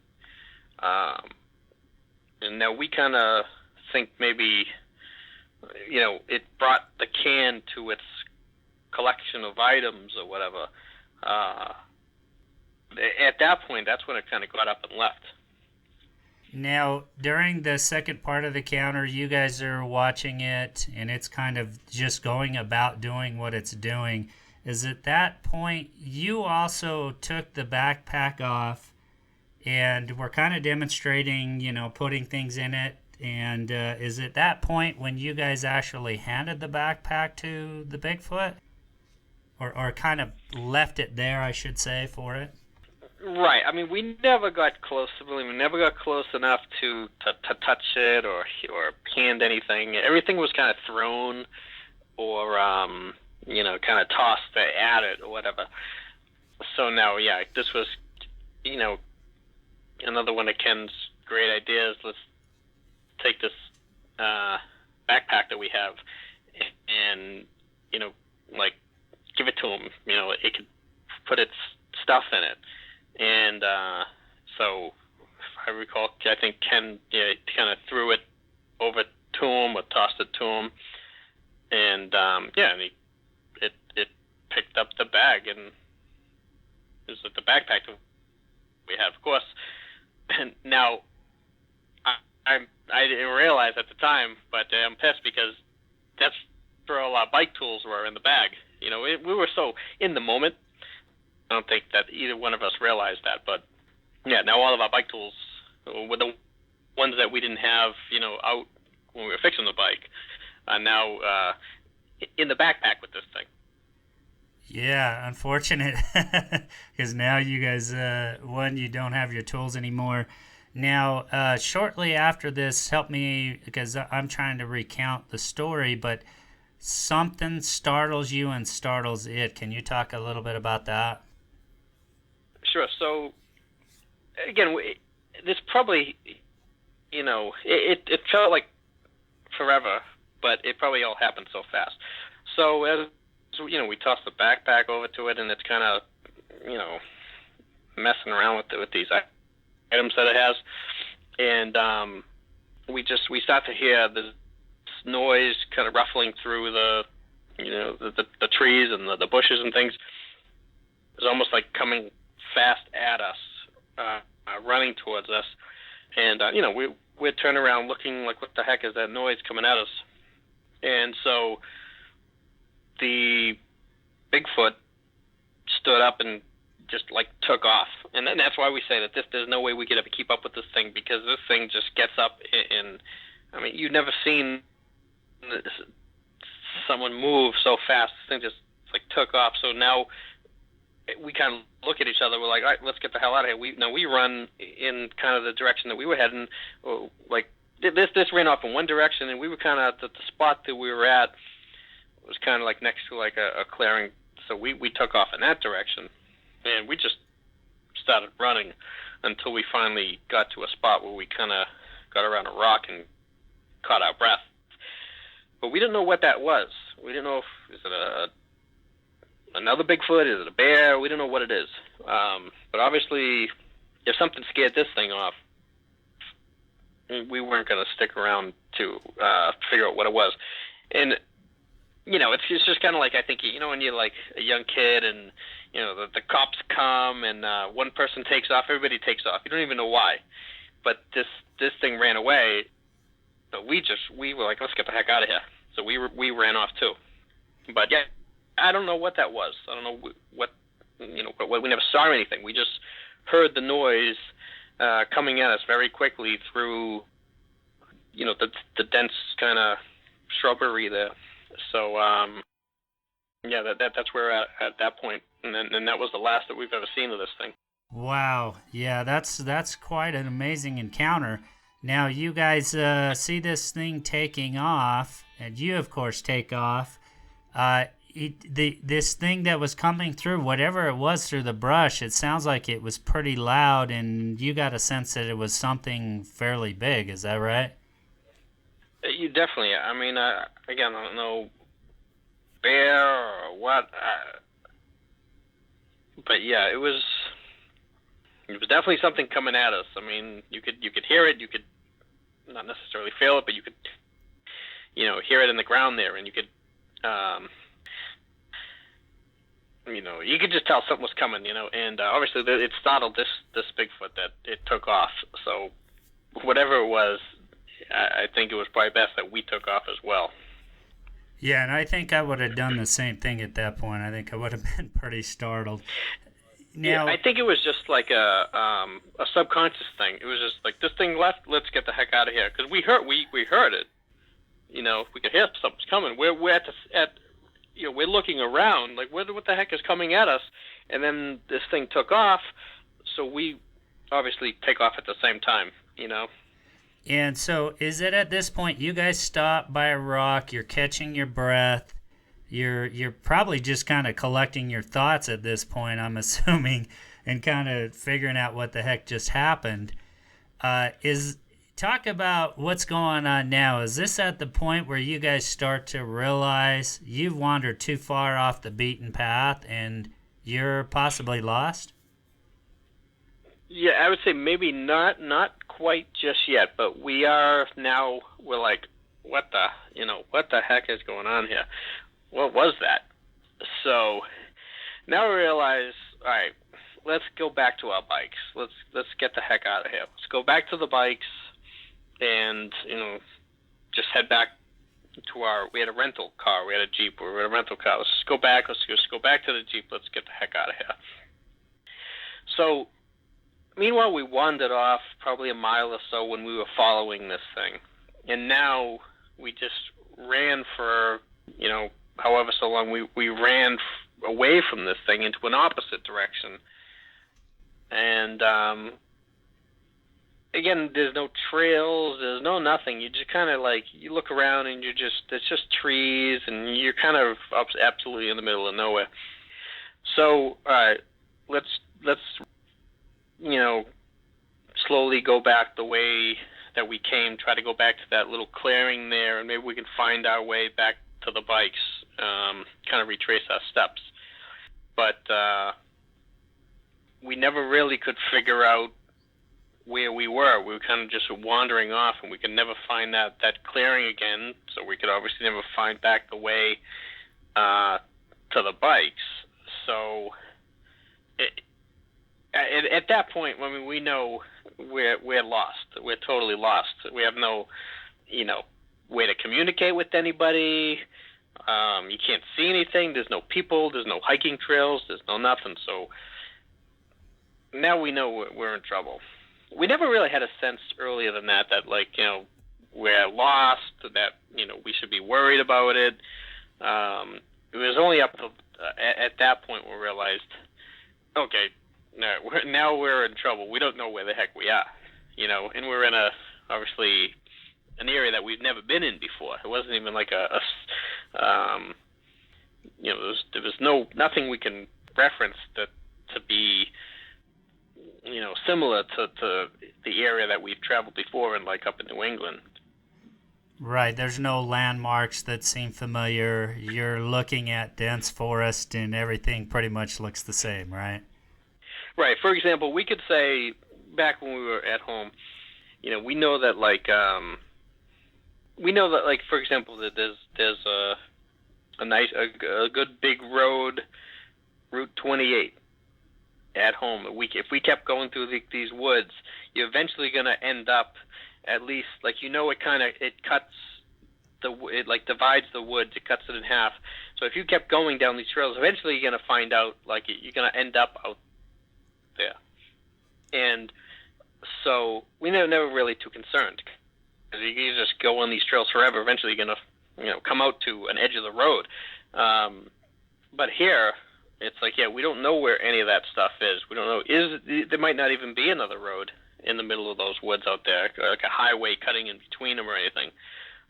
Speaker 2: And now we kind of think maybe, it brought the can to its collection of items or whatever. At that point, that's when it kind of got up and left.
Speaker 1: Now, during the second part of the counter, you guys are watching it, and it's kind of just going about doing what it's doing. Is at that point, you also took the backpack off, and were kind of demonstrating, putting things in it. And is it that point when you guys actually handed the backpack to the Bigfoot? Or kind of left it there, I should say, for it?
Speaker 2: Right. I mean, we never got close. We never got close enough to touch it or hand anything. Everything was kind of thrown or, kind of tossed at it or whatever. So now, yeah, this was, another one of Ken's great ideas. Let's take this backpack that we have and, give it to him. It could put its stuff in it. And so, if I recall, I think Ken kind of threw it over to him or tossed it to him. And, and it picked up the bag, and it was the backpack that we have, of course. And now, I didn't realize at the time, but I'm pissed because that's where all our bike tools were in the bag. We were so in the moment. I don't think that either one of us realized that, but yeah, now all of our bike tools were the ones that we didn't have, out when we were fixing the bike, are now in the backpack with this thing.
Speaker 1: Yeah, unfortunate, because now you guys, you don't have your tools anymore. Now, shortly after this, help me, because I'm trying to recount the story, but something startles you and startles it. Can you talk a little bit about that?
Speaker 2: Sure. So, again, this probably, it felt like forever, but it probably all happened so fast. So, as we tossed the backpack over to it, and it's kind of, messing around with these items that it has, and we start to hear this noise kind of ruffling through the trees and the bushes and things. It's almost like coming fast at us, running towards us, and we'd turn around looking like, what the heck is that noise coming at us? And so the Bigfoot stood up and just took off, and then that's why we say that there's no way we could ever keep up with this thing, because this thing just gets up and I mean, you've never seen someone move so fast. This thing just took off. So now we kind of look at each other. We're like, all right, let's get the hell out of here. We run in kind of the direction that we were heading. This ran off in one direction, and we were kind of at the spot that we were at was kind of next to a clearing. So we took off in that direction, and we just started running until we finally got to a spot where we kind of got around a rock and caught our breath. But we didn't know what that was. We didn't know if is it another Bigfoot? Is it a bear? We don't know what it is. But obviously, if something scared this thing off, we weren't going to stick around to figure out what it was. And it's just kind of like, I think, when you're like a young kid and the cops come and one person takes off, everybody takes off. You don't even know why. But this thing ran away. So we were like, let's get the heck out of here. So we ran off too. But yeah, I don't know what that was. I don't know what we never saw anything. We just heard the noise coming at us very quickly through the dense kind of shrubbery there. So yeah, that's where we're at that point. And that was the last that we've ever seen of this thing.
Speaker 1: Wow. Yeah, that's quite an amazing encounter. Now you guys see this thing taking off, and you of course take off. This thing that was coming through, whatever it was through the brush, it sounds like it was pretty loud, and you got a sense that it was something fairly big. Is that right?
Speaker 2: You definitely. I mean, again, I don't know bear or what, but yeah, it was definitely something coming at us. I mean, you could hear it. You could not necessarily feel it, but you could hear it in the ground there, and you could. You could just tell something was coming, and obviously it startled this Bigfoot that it took off. So whatever it was, I think it was probably best that we took off as well.
Speaker 1: Yeah, and I think I would have done the same thing at that point. I think I would have been pretty startled. Now,
Speaker 2: yeah, I think it was just like a subconscious thing. It was just like, this thing left, let's get the heck out of here, because we heard it. We could hear something's coming. We're we're looking around, like, what the heck is coming at us? And then this thing took off, so we obviously take off at the same time,
Speaker 1: And so is it at this point you guys stop by a rock, you're catching your breath, you're probably just kind of collecting your thoughts at this point, I'm assuming, and kind of figuring out what the heck just happened. Talk about what's going on now. Is this at the point where you guys start to realize you've wandered too far off the beaten path and you're possibly lost?
Speaker 2: Yeah, I would say maybe not quite just yet, but we are now. We're like, what the heck is going on here? What was that? So now we realize, all right, let's go back to our bikes. Let's get the heck out of here. Let's go back to the bikes. And just head back to we had a rental car, we had a Jeep, we had a rental car. Let's just go back to the Jeep, let's get the heck out of here. So meanwhile, we wandered off probably a mile or so when we were following this thing, and now we just ran for however so long. We ran away from this thing into an opposite direction, and again, there's no trails, there's no nothing. You just kind of you look around and it's just trees, and you're kind of absolutely in the middle of nowhere. So, all right, let's slowly go back the way that we came, try to go back to that little clearing there, and maybe we can find our way back to the bikes, kind of retrace our steps. But we never really could figure out where we were. We were kind of just wandering off, and we could never find that clearing again, so we could obviously never find back the way to the bikes. So at that point, I mean, we know we're lost. We're totally lost. We have no, way to communicate with anybody. You can't see anything. There's no people. There's no hiking trails. There's no nothing. So now we know we're in trouble. We never really had a sense earlier than that we're lost, that, we should be worried about it. It was only up to, at that point we realized, okay, now we're in trouble. We don't know where the heck we are, and we're in obviously an area that we've never been in before. It wasn't even like there was nothing we can reference to be, similar to the area that we've traveled before, and up in New England.
Speaker 1: Right, there's no landmarks that seem familiar. You're looking at dense forest and everything pretty much looks the same, right?
Speaker 2: Right. For example, we could say back when we were at home, we know that for example, that there's a good big road, Route 28 at home. If we kept going through these woods, you're eventually going to end up at least it cuts it divides the woods, it cuts it in half. So if you kept going down these trails, eventually you're going to find out you're going to end up out there. And so we were never really too concerned, because you just go on these trails forever. Eventually you're going to come out to an edge of the road. But here, it's we don't know where any of that stuff is. We don't know. There might not even be another road in the middle of those woods out there, like a highway cutting in between them or anything.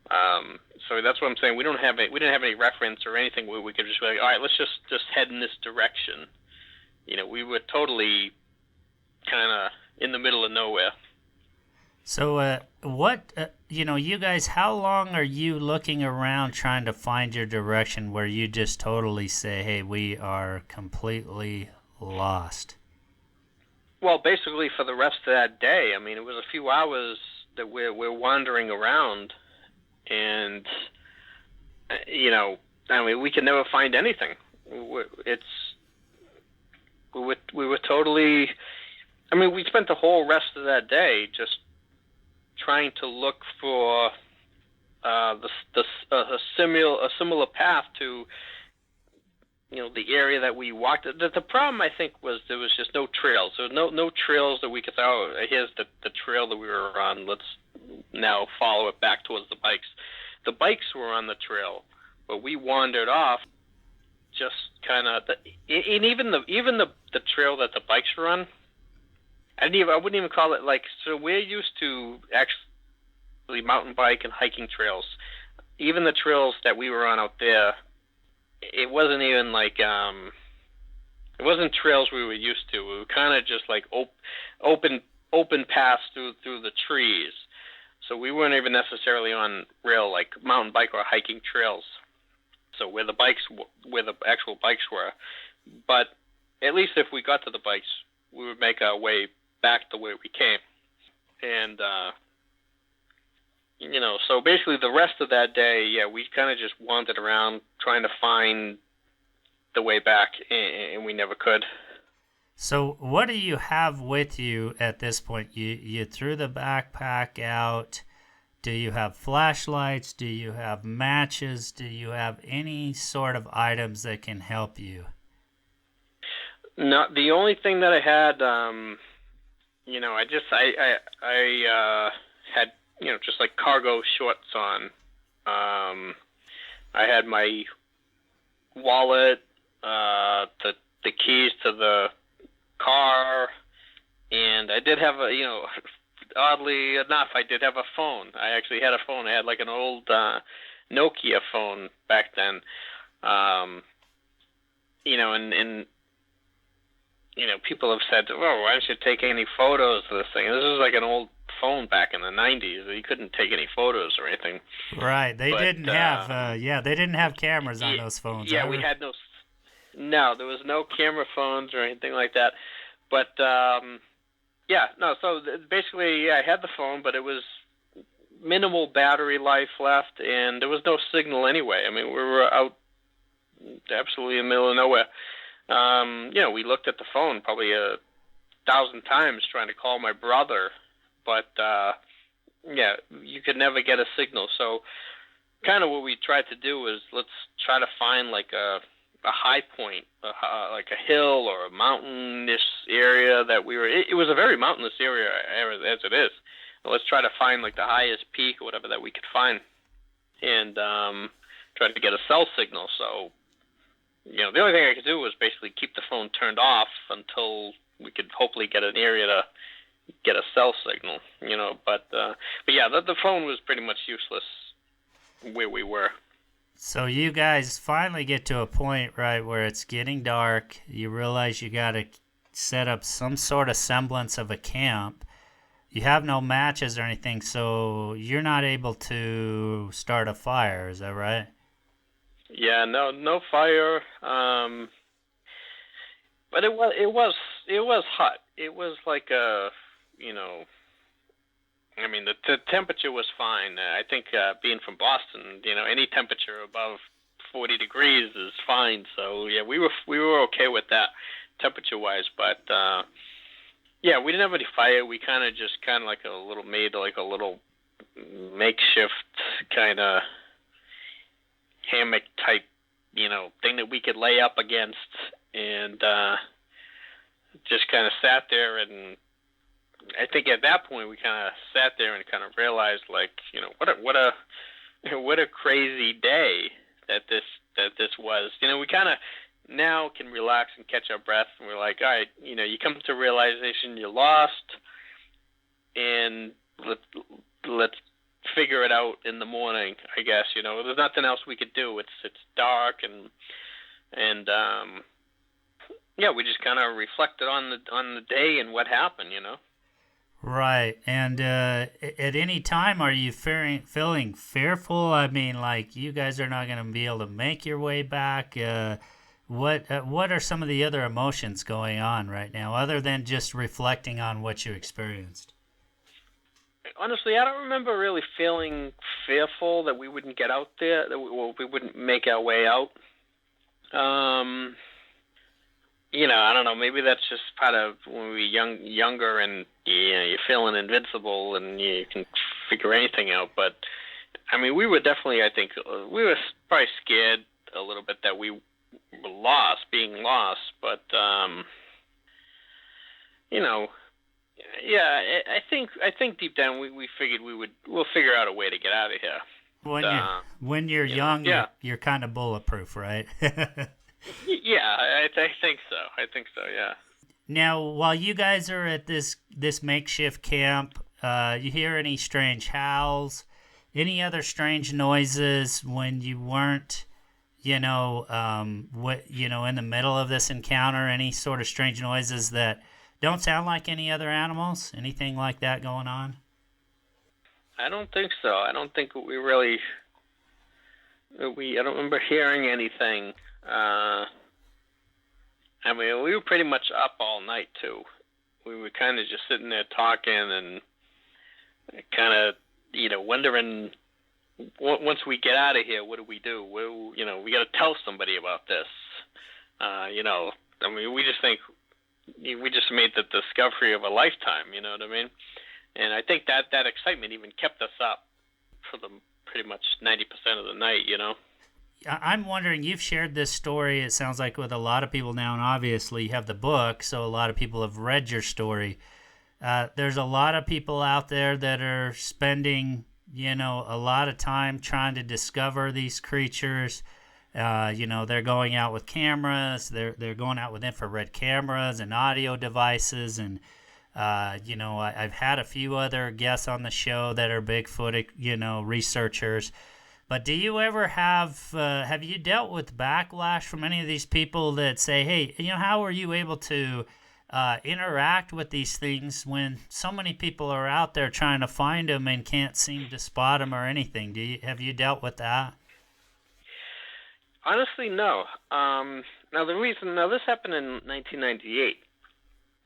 Speaker 2: So that's what I'm saying. We didn't have any reference or anything where we could just be like, all right, let's just head in this direction. We were totally kind of in the middle of nowhere.
Speaker 1: So, you guys, how long are you looking around trying to find your direction where you just totally say, hey, we are completely lost?
Speaker 2: Well, basically for the rest of that day, I mean, it was a few hours that we're wandering around, and, we could never find anything. We were totally, we spent the whole rest of that day just trying to look for a similar path to the area that we walked. The problem, I think, was there was just no trails. There was no trails that we could say, oh, here's the trail that we were on. Let's now follow it back towards the bikes. The bikes were on the trail, but we wandered off. Just kind of, and even the trail that the bikes were on, I wouldn't even call it so we're used to actually mountain bike and hiking trails. Even the trails that we were on out there, it wasn't even it wasn't trails we were used to. We were kind of just open paths through the trees. So we weren't even necessarily on real mountain bike or hiking trails. So where the actual bikes were, but at least if we got to the bikes, we would make our way back the way we came. And, so basically the rest of that day, we kind of just wandered around trying to find the way back, and we never could.
Speaker 1: So what do you have with you at this point? You threw the backpack out. Do you have flashlights? Do you have matches? Do you have any sort of items that can help you?
Speaker 2: No, the only thing that I had, I had, just cargo shorts on. I had my wallet, the keys to the car, and I did have oddly enough, I did have a phone. I actually had a phone. I had an old Nokia phone back then. People have said, well, why don't you take any photos of this thing? And this is an old phone back in the 90s. You couldn't take any photos or anything.
Speaker 1: Right. They didn't have cameras on those phones.
Speaker 2: Yeah, we had no, there was no camera phones or anything like that. But, so basically, I had the phone, but it was minimal battery life left, and there was no signal anyway. I mean, we were out absolutely in the middle of nowhere. We looked at the phone probably 1,000 times trying to call my brother, but, you could never get a signal. So kind of what we tried to do was let's try to find a high point, like a hill or a mountainous area that we were. It was a very mountainous area as it is. Let's try to find the highest peak or whatever that we could find, and try to get a cell signal. So, the only thing I could do was basically keep the phone turned off until we could hopefully get an area to get a cell signal. But yeah, the phone was pretty much useless where we were.
Speaker 1: So you guys finally get to a point, right, where it's getting dark. You realize you got to set up some sort of semblance of a camp. You have no matches or anything, so you're not able to start a fire. Is that right?
Speaker 2: Yeah, no fire. But it was hot. It was like a, you know, I mean the temperature was fine. I think being from Boston, any temperature above 40 degrees is fine. So yeah, we were okay with that temperature wise. But yeah, we didn't have any fire. We kind of like a little made like a little makeshift kind of hammock type, thing that we could lay up against, and just kind of sat there. And I think at that point we kind of sat there and kind of realized, like, what a crazy day that this was. We kind of now can relax and catch our breath, and we're like, all right, you come to realization you're lost, and let's figure it out in the morning, I guess. There's nothing else we could do. It's dark, and yeah, we just kind of reflected on the day and what happened.
Speaker 1: Right. And at any time, are you feeling fearful? I mean, like, you guys are not going to be able to make your way back. What are some of the other emotions going on right now, other than just reflecting on what you experienced?
Speaker 2: Honestly, I don't remember really feeling fearful that we wouldn't get out there, that we wouldn't make our way out. I don't know. Maybe that's just part of when we were younger, and you're feeling invincible and you can figure anything out. But I mean, we were definitely, I think, we were probably scared a little bit that we were being lost. But yeah, I think deep down we figured we'll figure out a way to get out of here.
Speaker 1: When you're young,
Speaker 2: yeah.
Speaker 1: you're kind of bulletproof, right?
Speaker 2: Yeah, I think so. Yeah.
Speaker 1: Now, while you guys are at this makeshift camp, you hear any strange howls, any other strange noises when you weren't, in the middle of this encounter? Any sort of strange noises that don't sound like any other animals? Anything like that going on?
Speaker 2: I don't think so. I don't think we really. I don't remember hearing anything. I mean, we were pretty much up all night too. We were kind of just sitting there talking and kind of, wondering. Once we get out of here, what do we do? We got to tell somebody about this. I mean, we just think we just made the discovery of a lifetime. You know what I mean? And I think that excitement even kept us up for the pretty much 90% of the night.
Speaker 1: I'm wondering, you've shared this story, it sounds like, with a lot of people now, and obviously you have the book, so a lot of people have read your story. There's a lot of people out there that are spending, a lot of time trying to discover these creatures. They're going out with cameras, they're going out with infrared cameras and audio devices, and I've had a few other guests on the show that are Bigfoot, researchers. But do you ever have you dealt with backlash from any of these people that say, hey, how are you able to interact with these things when so many people are out there trying to find them and can't seem to spot them or anything? Have you dealt with that?
Speaker 2: Honestly, no. Now this happened in 1998.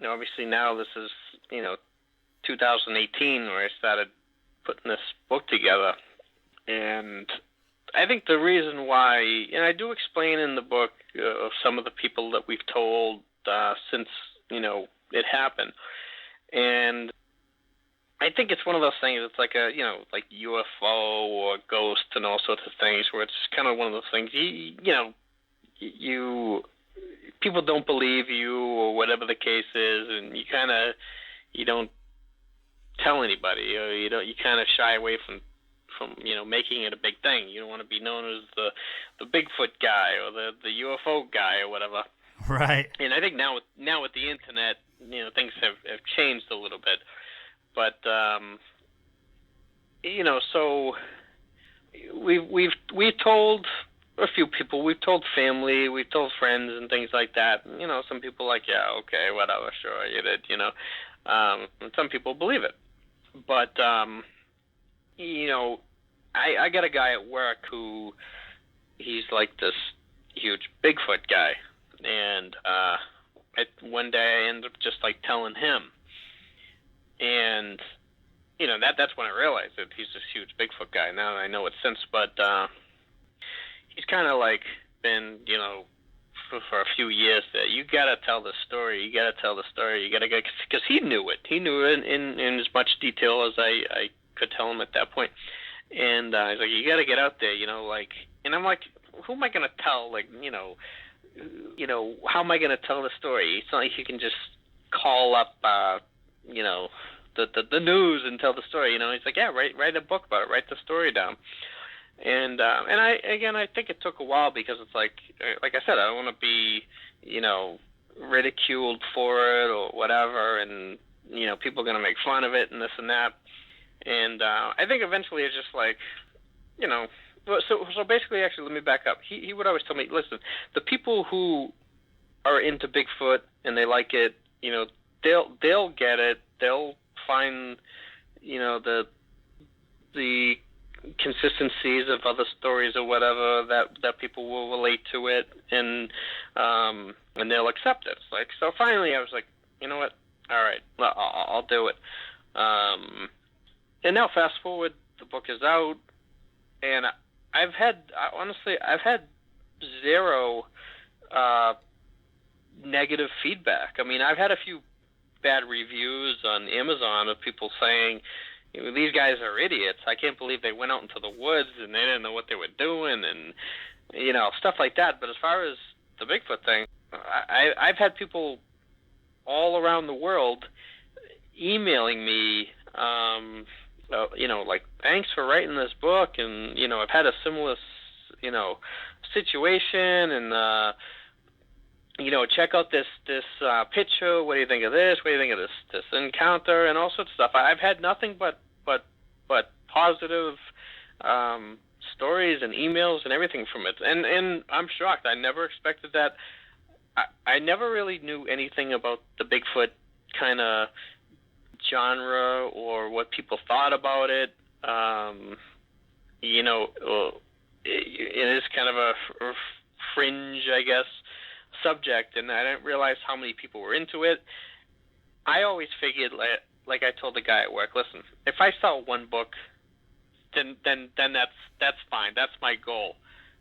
Speaker 2: Obviously now this is 2018 where I started putting this book together. And I think the reason why, and I do explain in the book of some of the people that we've told since, it happened. And I think it's one of those things, it's like a, like UFO or ghost and all sorts of things, where it's kind of one of those things, people don't believe you or whatever the case is, and you don't tell anybody, or you kind of shy away from making it a big thing. You don't want to be known as the Bigfoot guy or the UFO guy or whatever.
Speaker 1: Right.
Speaker 2: And I think now with the internet, things have changed a little bit. But so we've told a few people, we've told family, we've told friends and things like that. And, some people are like, yeah, okay, whatever, sure, you did, and some people believe it. But you know, I got a guy at work who he's like this huge Bigfoot guy, and one day I ended up just like telling him, and you know that's when I realized that he's this huge Bigfoot guy. Now I know it since, but he's kind of like been, you know, for a few years that you gotta tell the story. You gotta tell the story. You gotta get, because he knew it. He knew it in as much detail as I could tell him at that point. And he's like, you gotta get out there, you know, like. And I'm like, who am I gonna tell? Like, you know, how am I gonna tell the story? It's not like you can just call up, you know, the news and tell the story. You know, he's like, yeah, write a book about it. Write the story down. And I think it took a while because it's like I said, I don't want to be, you know, ridiculed for it or whatever, and you know, people are gonna make fun of it and this and that. And I think eventually it's just like, you know, so basically, actually, let me back up. He would always tell me, listen, the people who are into Bigfoot and they like it, you know, they'll get it. They'll find, you know, the consistencies of other stories or whatever that people will relate to it, and they'll accept it. It's like, so finally I was like, you know what, all right, well, I'll do it. And now fast forward, the book is out, and I've had zero negative feedback. I mean, I've had a few bad reviews on Amazon of people saying, you know, these guys are idiots. I can't believe they went out into the woods and they didn't know what they were doing, and you know, stuff like that. But as far as the Bigfoot thing, I've had people all around the world emailing me, you know, like, thanks for writing this book, and you know, I've had a similar, you know, situation, and you know, check out this picture. What do you think of this? What do you think of this encounter, and all sorts of stuff. I've had nothing but positive stories and emails and everything from it, and I'm shocked. I never expected that. I never really knew anything about the Bigfoot kind of genre or what people thought about it. You know, it is kind of a fringe, I guess, subject, and I didn't realize how many people were into it. I always figured, like I told the guy at work, listen, if I sell one book, then that's fine. That's my goal.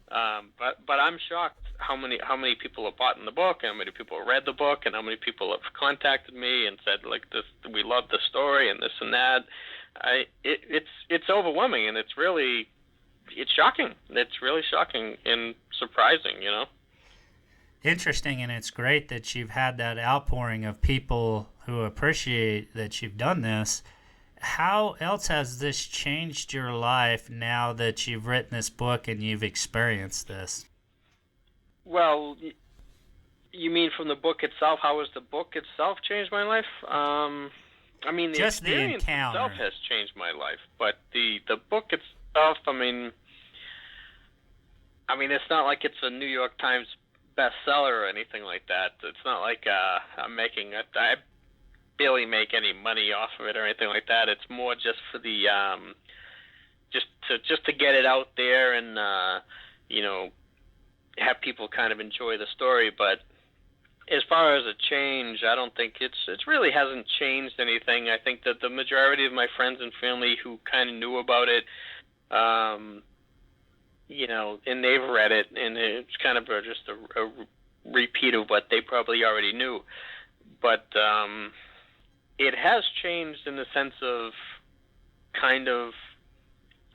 Speaker 2: But I'm shocked how many people have bought in the book, and how many people have read the book, and how many people have contacted me and said, like, this, we love the story and this and that. It's overwhelming, and it's shocking. It's really shocking and surprising, you know.
Speaker 1: Interesting, and it's great that you've had that outpouring of people who appreciate that you've done this. How else has this changed your life now that you've written this book and you've experienced this?
Speaker 2: Well, you mean from the book itself? How has the book itself changed my life? I mean, the experience itself has changed my life, but the book itself, I mean, it's not like it's a New York Times bestseller or anything like that. It's not like I'm making it. I barely make any money off of it or anything like that. It's more just for the just to get it out there and you know, have people kind of enjoy the story. But as far as a change, I don't think it really hasn't changed anything. I think that the majority of my friends and family who kind of knew about it, you know, and they've read it, and it's kind of just a repeat of what they probably already knew. But it has changed in the sense of kind of,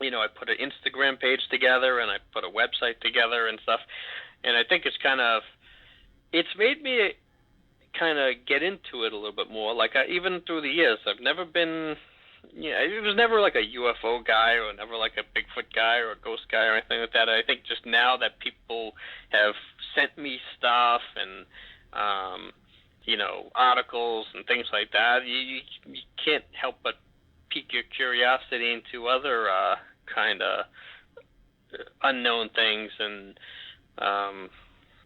Speaker 2: you know, I put an Instagram page together and I put a website together and stuff, and I think it's made me kind of get into it a little bit more. Like, even through the years, I've never been, I was never like a UFO guy or never like a Bigfoot guy or a ghost guy or anything like that. I think just now that people have sent me stuff and, you know, articles and things like that, you can't help but pique your curiosity into other kind of unknown things. And,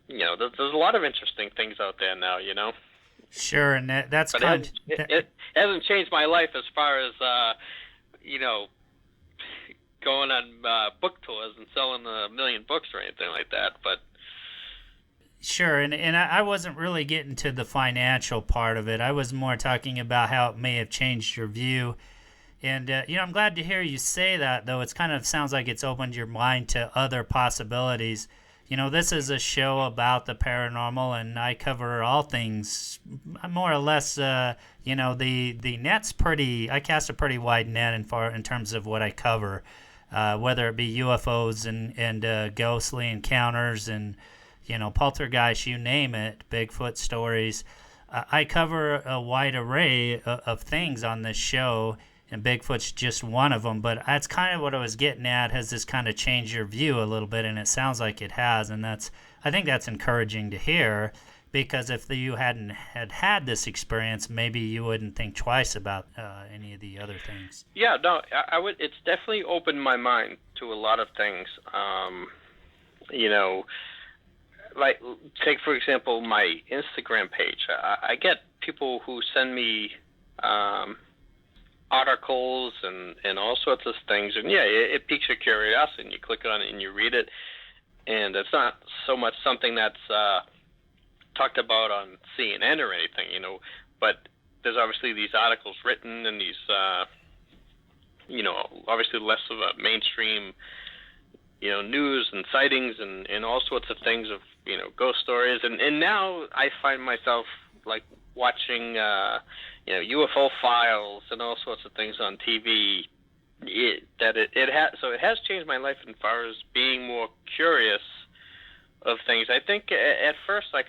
Speaker 2: you know, there's a lot of interesting things out there now, you know.
Speaker 1: Sure, and that's
Speaker 2: But
Speaker 1: kind.
Speaker 2: it hasn't changed my life as far as you know, going on book tours and selling a million books or anything like that. But
Speaker 1: Sure, and I wasn't really getting to the financial part of it. I was more talking about how it may have changed your view. And I'm glad to hear you say that, though. It's kind of sounds like it's opened your mind to other possibilities. This is a show about the paranormal, and I cover all things more or less. The net's pretty. I cast a pretty wide net in terms of what I cover, whether it be UFOs and ghostly encounters and poltergeist, you name it, Bigfoot stories. I cover a wide array of things on this show, and Bigfoot's just one of them. But that's kind of what I was getting at. Has this kind of changed your view a little bit? And it sounds like it has, and I think that's encouraging to hear, because if you hadn't had this experience, maybe you wouldn't think twice about any of the other things.
Speaker 2: yeah, no, I would. It's definitely opened my mind to a lot of things. You know, like take for example my Instagram page. I get people who send me articles and all sorts of things, and yeah, it piques your curiosity, and you click on it and you read it, and it's not so much something that's talked about on CNN or anything, but there's obviously these articles written and these obviously less of a mainstream news and sightings and all sorts of things of ghost stories, and now I find myself like watching UFO files and all sorts of things on TV. It has changed my life as far as being more curious of things. I think at first I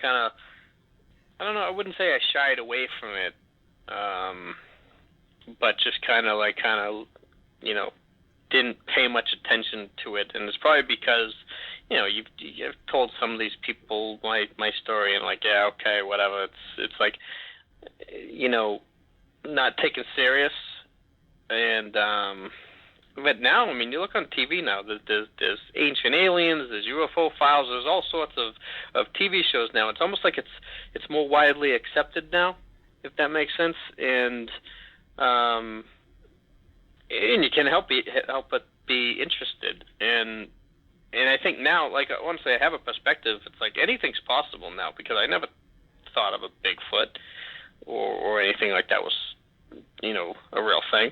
Speaker 2: don't know, I wouldn't say I shied away from it, but just didn't pay much attention to it, and it's probably because you've told some of these people my story, and like, yeah, okay, whatever. It's like not taken serious, and but now, I mean, you look on TV now. There's Ancient Aliens, there's UFO files, there's all sorts of TV shows now. It's almost like it's more widely accepted now, if that makes sense, and you can't help but be interested, and I think now, like, honestly, I have a perspective. It's like anything's possible now, because I never thought of a Bigfoot or anything like that was a real thing.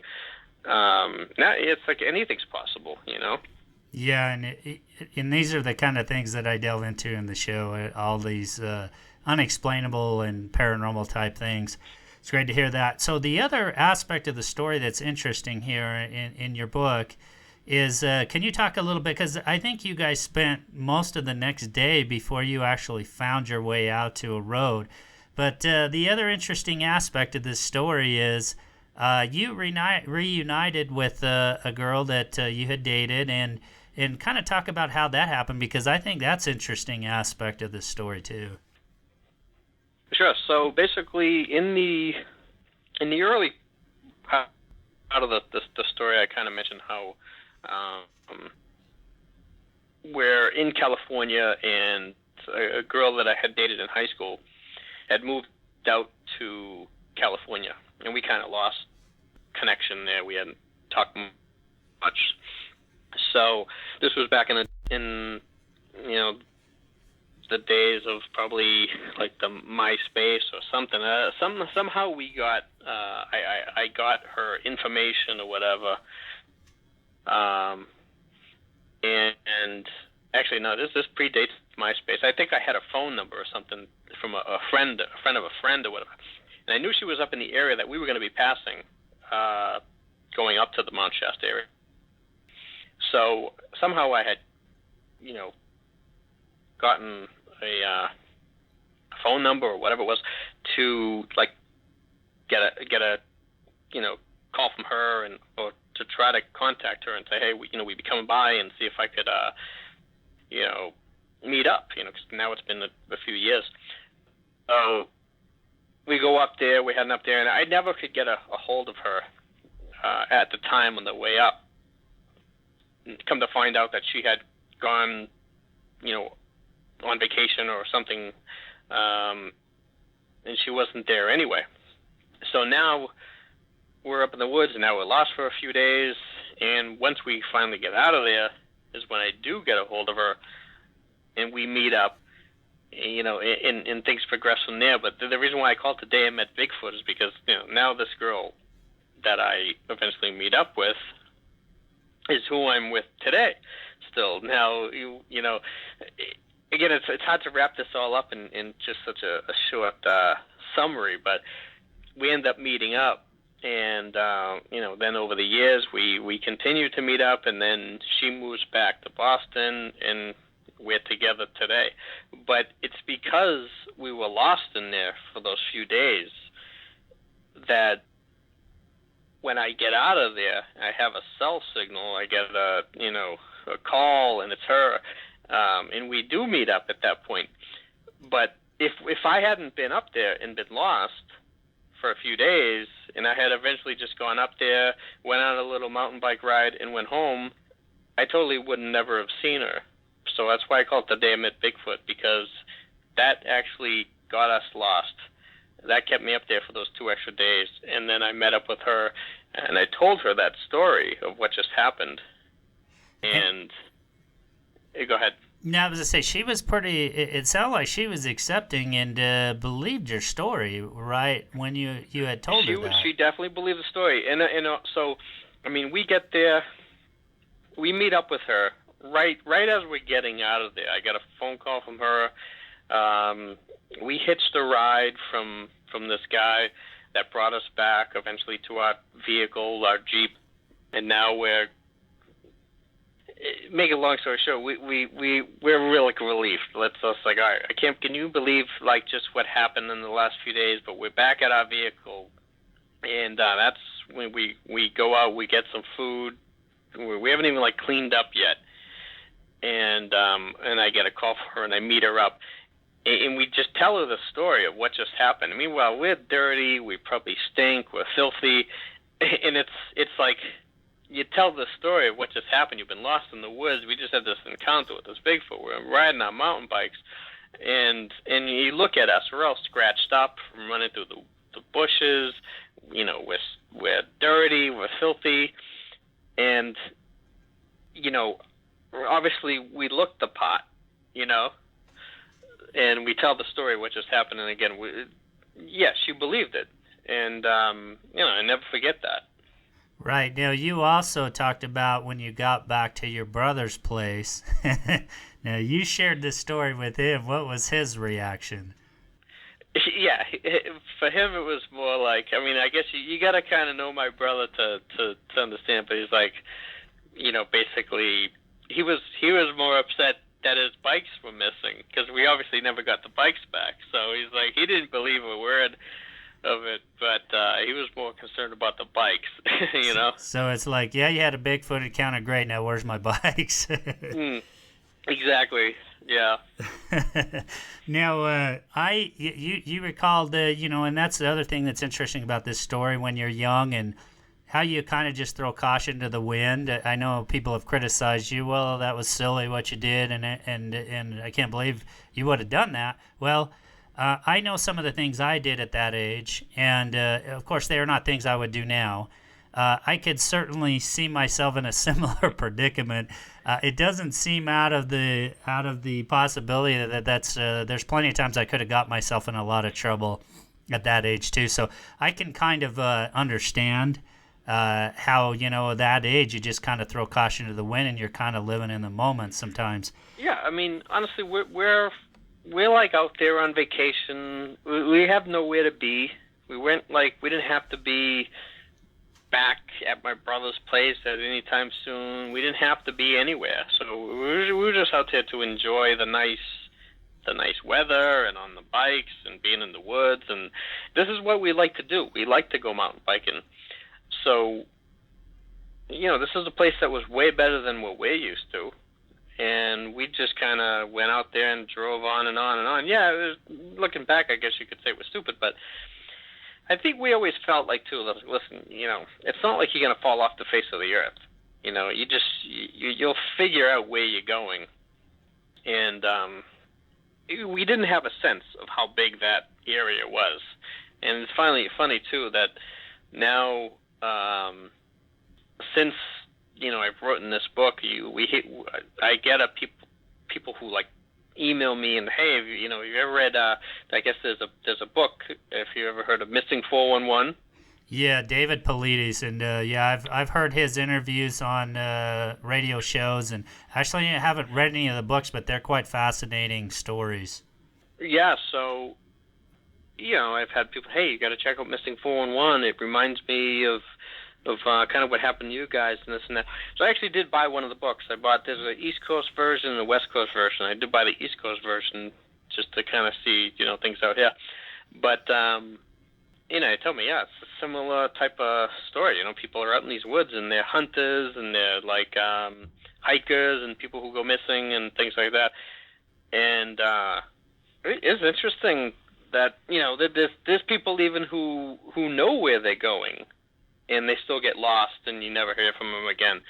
Speaker 2: Now it's like anything's possible.
Speaker 1: Yeah, and these are the kind of things that I delve into in the show. All these unexplainable and paranormal type things. It's great to hear that. So the other aspect of the story that's interesting here in your book is, can you talk a little bit, because I think you guys spent most of the next day before you actually found your way out to a road. But the other interesting aspect of this story is you reunited with a girl that you had dated, and kind of talk about how that happened, because I think that's an interesting aspect of this story too.
Speaker 2: Sure. So basically, in the early part of the story, I kind of mentioned how we're in California, and a girl that I had dated in high school had moved out to California, and we kind of lost connection there. We hadn't talked much. So this was back in the days of probably like the MySpace or something. Somehow we got I got her information or whatever. And actually, no, this predates MySpace. I think I had a phone number or something from a friend of a friend or whatever. And I knew she was up in the area that we were going to be passing, going up to the Mount Shasta area. So somehow I had, gotten a phone number or whatever it was to like get a call from her, or to try to contact her and say, hey, we'd be coming by and see if I could meet up, because now it's been a few years. So we go up there, we're heading up there, and I never could get a hold of her at the time on the way up. Come to find out that she had gone, on vacation or something, and and she wasn't there anyway. So now we're up in the woods, and now we're lost for a few days, and once we finally get out of there is when I do get a hold of her, and we meet up, and things progress from there. But the reason why I call it the day I met Bigfoot is because, now this girl that I eventually meet up with is who I'm with today still. Now, again, it's hard to wrap this all up in just such a short summary, but we end up meeting up, and then over the years we continue to meet up, and then she moves back to Boston, and we're together today. But it's because we were lost in there for those few days that when I get out of there, I have a cell signal. I get a call, and it's her, and we do meet up at that point. But if I hadn't been up there and been lost for a few days, and I had eventually just gone up there, went on a little mountain bike ride, and went home, I totally would never have seen her. So that's why I call it the day I met Bigfoot, because that actually got us lost. That kept me up there for those 2 extra days, and then I met up with her, and I told her that story of what just happened. And go ahead.
Speaker 1: Now, I was going to say, she was pretty, it sounded like she was accepting and believed your story, right, when you had told her that.
Speaker 2: She definitely believed the story. And so, we get there, we meet up with her, right as we're getting out of there. I got a phone call from her. We hitched a ride from this guy that brought us back eventually to our vehicle, our Jeep, and now we're, make a long story short, we're really relieved. Let's like, all right, can you believe like just what happened in the last few days? But we're back at our vehicle, and that's when we go out, we get some food. We haven't even like cleaned up yet, and I get a call from her, and I meet her up, and we just tell her the story of what just happened. Meanwhile, we're dirty, we probably stink, we're filthy, and it's like, you tell the story of what just happened. You've been lost in the woods. We just had this encounter with this Bigfoot. We're riding our mountain bikes, and you look at us. We're all scratched up from running through the bushes. We're dirty. We're filthy, and obviously we look the part. And we tell the story of what just happened. And again, she believed it, and I never forget that.
Speaker 1: Right. Now, you also talked about when you got back to your brother's place. Now, you shared this story with him. What was his reaction?
Speaker 2: Yeah, for him it was more like, I guess you got to kind of know my brother to understand, but he's like, basically, he was more upset that his bikes were missing, because we obviously never got the bikes back. So he's like, he didn't believe a word of it, but he was more concerned about the bikes,
Speaker 1: So it's like, yeah, you had a Bigfoot encounter, great, now where's my bikes?
Speaker 2: Exactly, yeah.
Speaker 1: Now, you recalled, and that's the other thing that's interesting about this story when you're young, and how you kind of just throw caution to the wind. I know people have criticized you, well, that was silly what you did, and I can't believe you would have done that. Well, I know some of the things I did at that age, and of course they are not things I would do now. I could certainly see myself in a similar predicament. It doesn't seem out of the possibility that's there's plenty of times I could have got myself in a lot of trouble at that age too. So I can kind of understand how that age you just kind of throw caution to the wind, and you're kind of living in the moment sometimes.
Speaker 2: Yeah, honestly, we're like out there on vacation. We have nowhere to be. We didn't have to be back at my brother's place at any time soon. We didn't have to be anywhere. So we were just out there to enjoy the nice weather and on the bikes and being in the woods. And this is what we like to do. We like to go mountain biking. So, this is a place that was way better than what we're used to. And we just kind of went out there and drove on and on and on. Yeah, looking back, I guess you could say it was stupid, but I think we always felt like, too, listen, it's not like you're going to fall off the face of the earth. You'll figure out where you're going. And we didn't have a sense of how big that, area was. And it's funny too that now, since I've written this book, I get people who like email me and, hey, have you ever read? I guess there's a book. If you ever heard of Missing 411.
Speaker 1: Yeah, David Paulides, and I've heard his interviews on radio shows, and actually I haven't read any of the books, but they're quite fascinating stories.
Speaker 2: Yeah, so I've had people, hey, you got to check out Missing 411. It reminds me of kind of what happened to you guys and this and that. So I actually did buy one of the books. There's an East Coast version and a West Coast version. I did buy the East Coast version just to kind of see things out here, but. They told me, yeah, it's a similar type of story. People are out in these woods, and they're hunters, and they're like hikers, and people who go missing, and things like that. And it is interesting that that there's people even who know where they're going, and they still get lost, and you never hear from them again.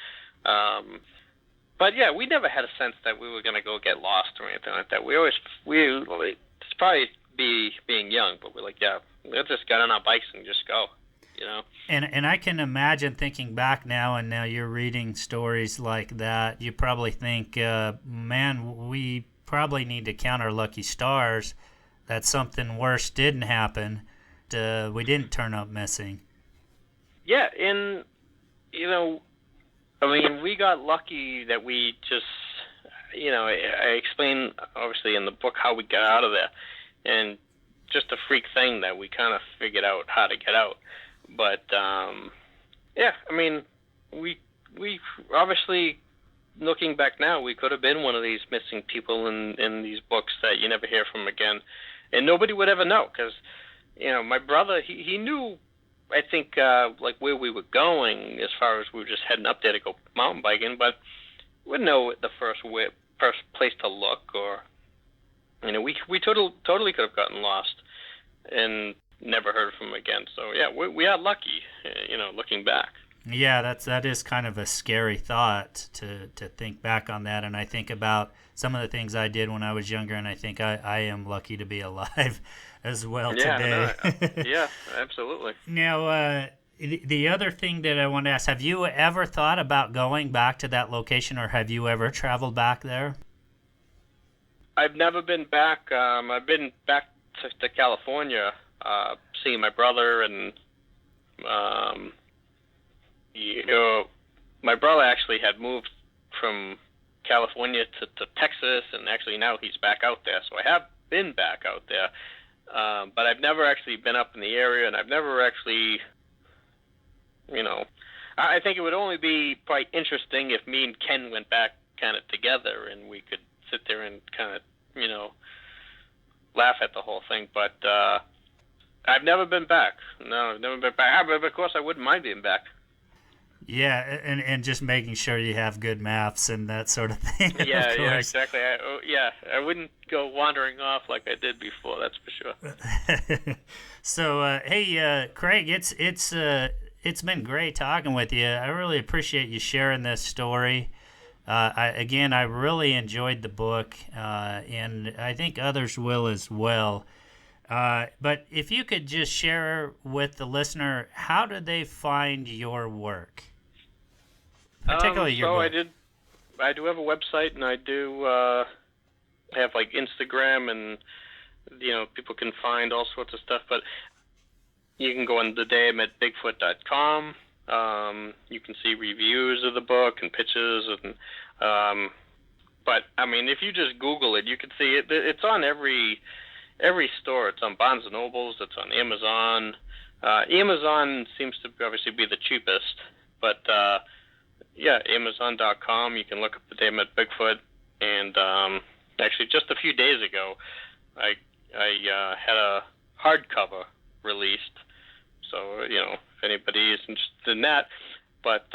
Speaker 2: But yeah, we never had a sense that we were going to go get lost or anything like that. It's probably being young, but we're like, yeah. We'll just get on our bikes and just go,
Speaker 1: And I can imagine thinking back now, and now you're reading stories like that, you probably think, man, we probably need to count our lucky stars that something worse didn't happen. We didn't turn up missing.
Speaker 2: Yeah, and, we got lucky that we just, I explain, obviously, in the book how we got out of there. And just a freak thing that we kind of figured out how to get out. But, we obviously, looking back now, we could have been one of these missing people in these books that you never hear from again. And nobody would ever know because, my brother, he knew, I think, like where we were going as far as we were just heading up there to go mountain biking, but we wouldn't know the first place to look or... we totally could have gotten lost and never heard from him again. So yeah, we are lucky, looking back.
Speaker 1: Yeah, that is kind of a scary thought to think back on that, and I think about some of the things I did when I was younger, and I think I am lucky to be alive as well today.
Speaker 2: Yeah, absolutely.
Speaker 1: Now, the other thing that I want to ask, have you ever thought about going back to that location, or have you ever traveled back there?
Speaker 2: I've never been back. I've been back to California, seeing my brother, and my brother actually had moved from California to Texas, and actually now he's back out there. So I have been back out there, but I've never actually been up in the area, and I've never actually, I think it would only be quite interesting if me and Ken went back kind of together, and we could sit there and kind of, laugh at the whole thing. But I've never been back. No, I've never been back. But of course, I wouldn't mind being back.
Speaker 1: Yeah, and just making sure you have good maps and that sort of thing.
Speaker 2: Yeah, exactly. I wouldn't go wandering off like I did before. That's for sure.
Speaker 1: So, hey, Craig, it's been great talking with you. I really appreciate you sharing this story. I really enjoyed the book, and I think others will as well. But if you could just share with the listener, how do they find your work? Particularly your book.
Speaker 2: I do have a website, and I do have like Instagram, and people can find all sorts of stuff. But you can go on thedayImetBigfoot.com. You can see reviews of the book and pictures, and but if you just Google it, you can see it. It's on every store. It's on Barnes and Nobles. It's on Amazon. Amazon seems to obviously be the cheapest, but Amazon.com. You can look up The Day I Met Bigfoot, and actually just a few days ago, I had a hardcover released. So if anybody is interested in that, but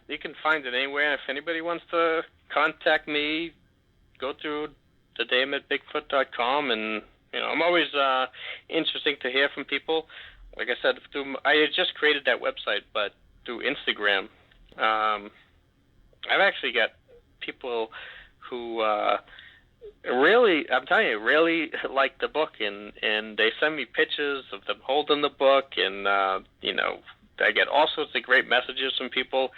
Speaker 2: you can find it anywhere. If anybody wants to contact me, go through thedayImetBigfoot.com, and I'm always interesting to hear from people. Like I said, I just created that website, but through Instagram, I've actually got people who really, I'm telling you, really like the book, and they send me pictures of them holding the book, and I get all sorts of great messages from people.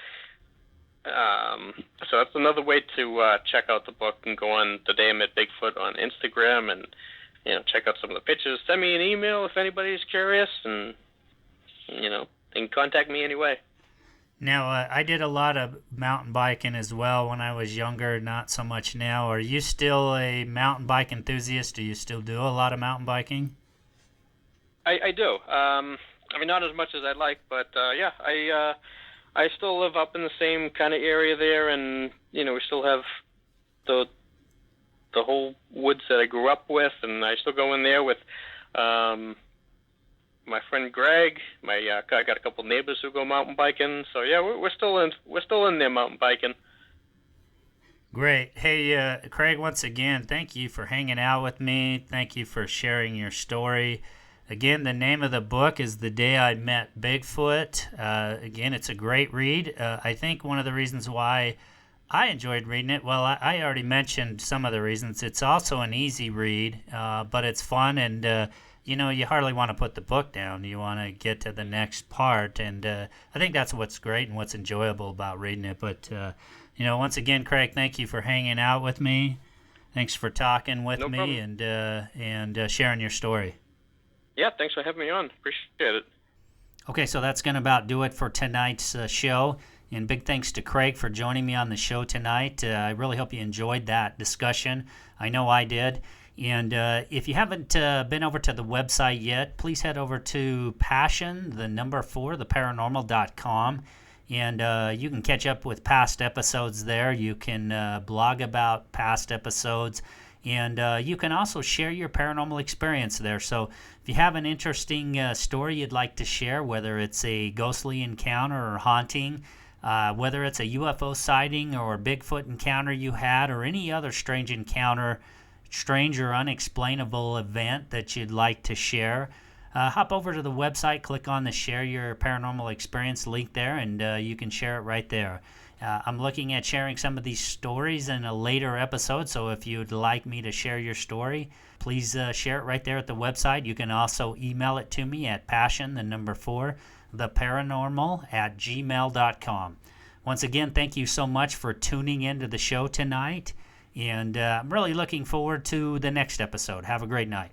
Speaker 2: So that's another way to check out the book, and go on The Day I Met Bigfoot on Instagram, and check out some of the pictures. Send me an email if anybody's curious, and they can contact me anyway.
Speaker 1: Now, I did a lot of mountain biking as well when I was younger, not so much now. Are you still a mountain bike enthusiast? Do you still do a lot of mountain biking?
Speaker 2: I do. I mean, not as much as I'd like, but yeah, I still live up in the same kind of area there, and we still have the whole woods that I grew up with, and I still go in there with my friend Greg. I got a couple neighbors who go mountain biking, so yeah, we're still in there mountain biking.
Speaker 1: Great. Hey, Craig, once again, thank you for hanging out with me. Thank you for sharing your story. Again, the name of the book is The Day I Met Bigfoot. Again, it's a great read. I think one of the reasons why I enjoyed reading it, well, I already mentioned some of the reasons. It's also an easy read, but it's fun, and you hardly want to put the book down. You want to get to the next part, and I think that's what's great and what's enjoyable about reading it. But, once again, Craig, thank you for hanging out with me. Thanks for talking with me
Speaker 2: problem.
Speaker 1: and sharing your story.
Speaker 2: Yeah, thanks for having me on. Appreciate it.
Speaker 1: Okay, so that's going to about do it for tonight's show. And big thanks to Craig for joining me on the show tonight. I really hope you enjoyed that discussion. I know I did. And if you haven't been over to the website yet, please head over to passion4theparanormal.com. And you can catch up with past episodes there. You can blog about past episodes. And you can also share your paranormal experience there. So if you have an interesting story you'd like to share, whether it's a ghostly encounter or haunting, whether it's a UFO sighting or a Bigfoot encounter you had, or any other strange encounter, strange or unexplainable event that you'd like to share, hop over to the website, click on the Share Your Paranormal Experience link there, and you can share it right there. I'm looking at sharing some of these stories in a later episode, so if you'd like me to share your story, please share it right there at the website. You can also email it to me at passion4theparanormal@gmail.com. Once again, thank you so much for tuning into the show tonight, and I'm really looking forward to the next episode. Have a great night.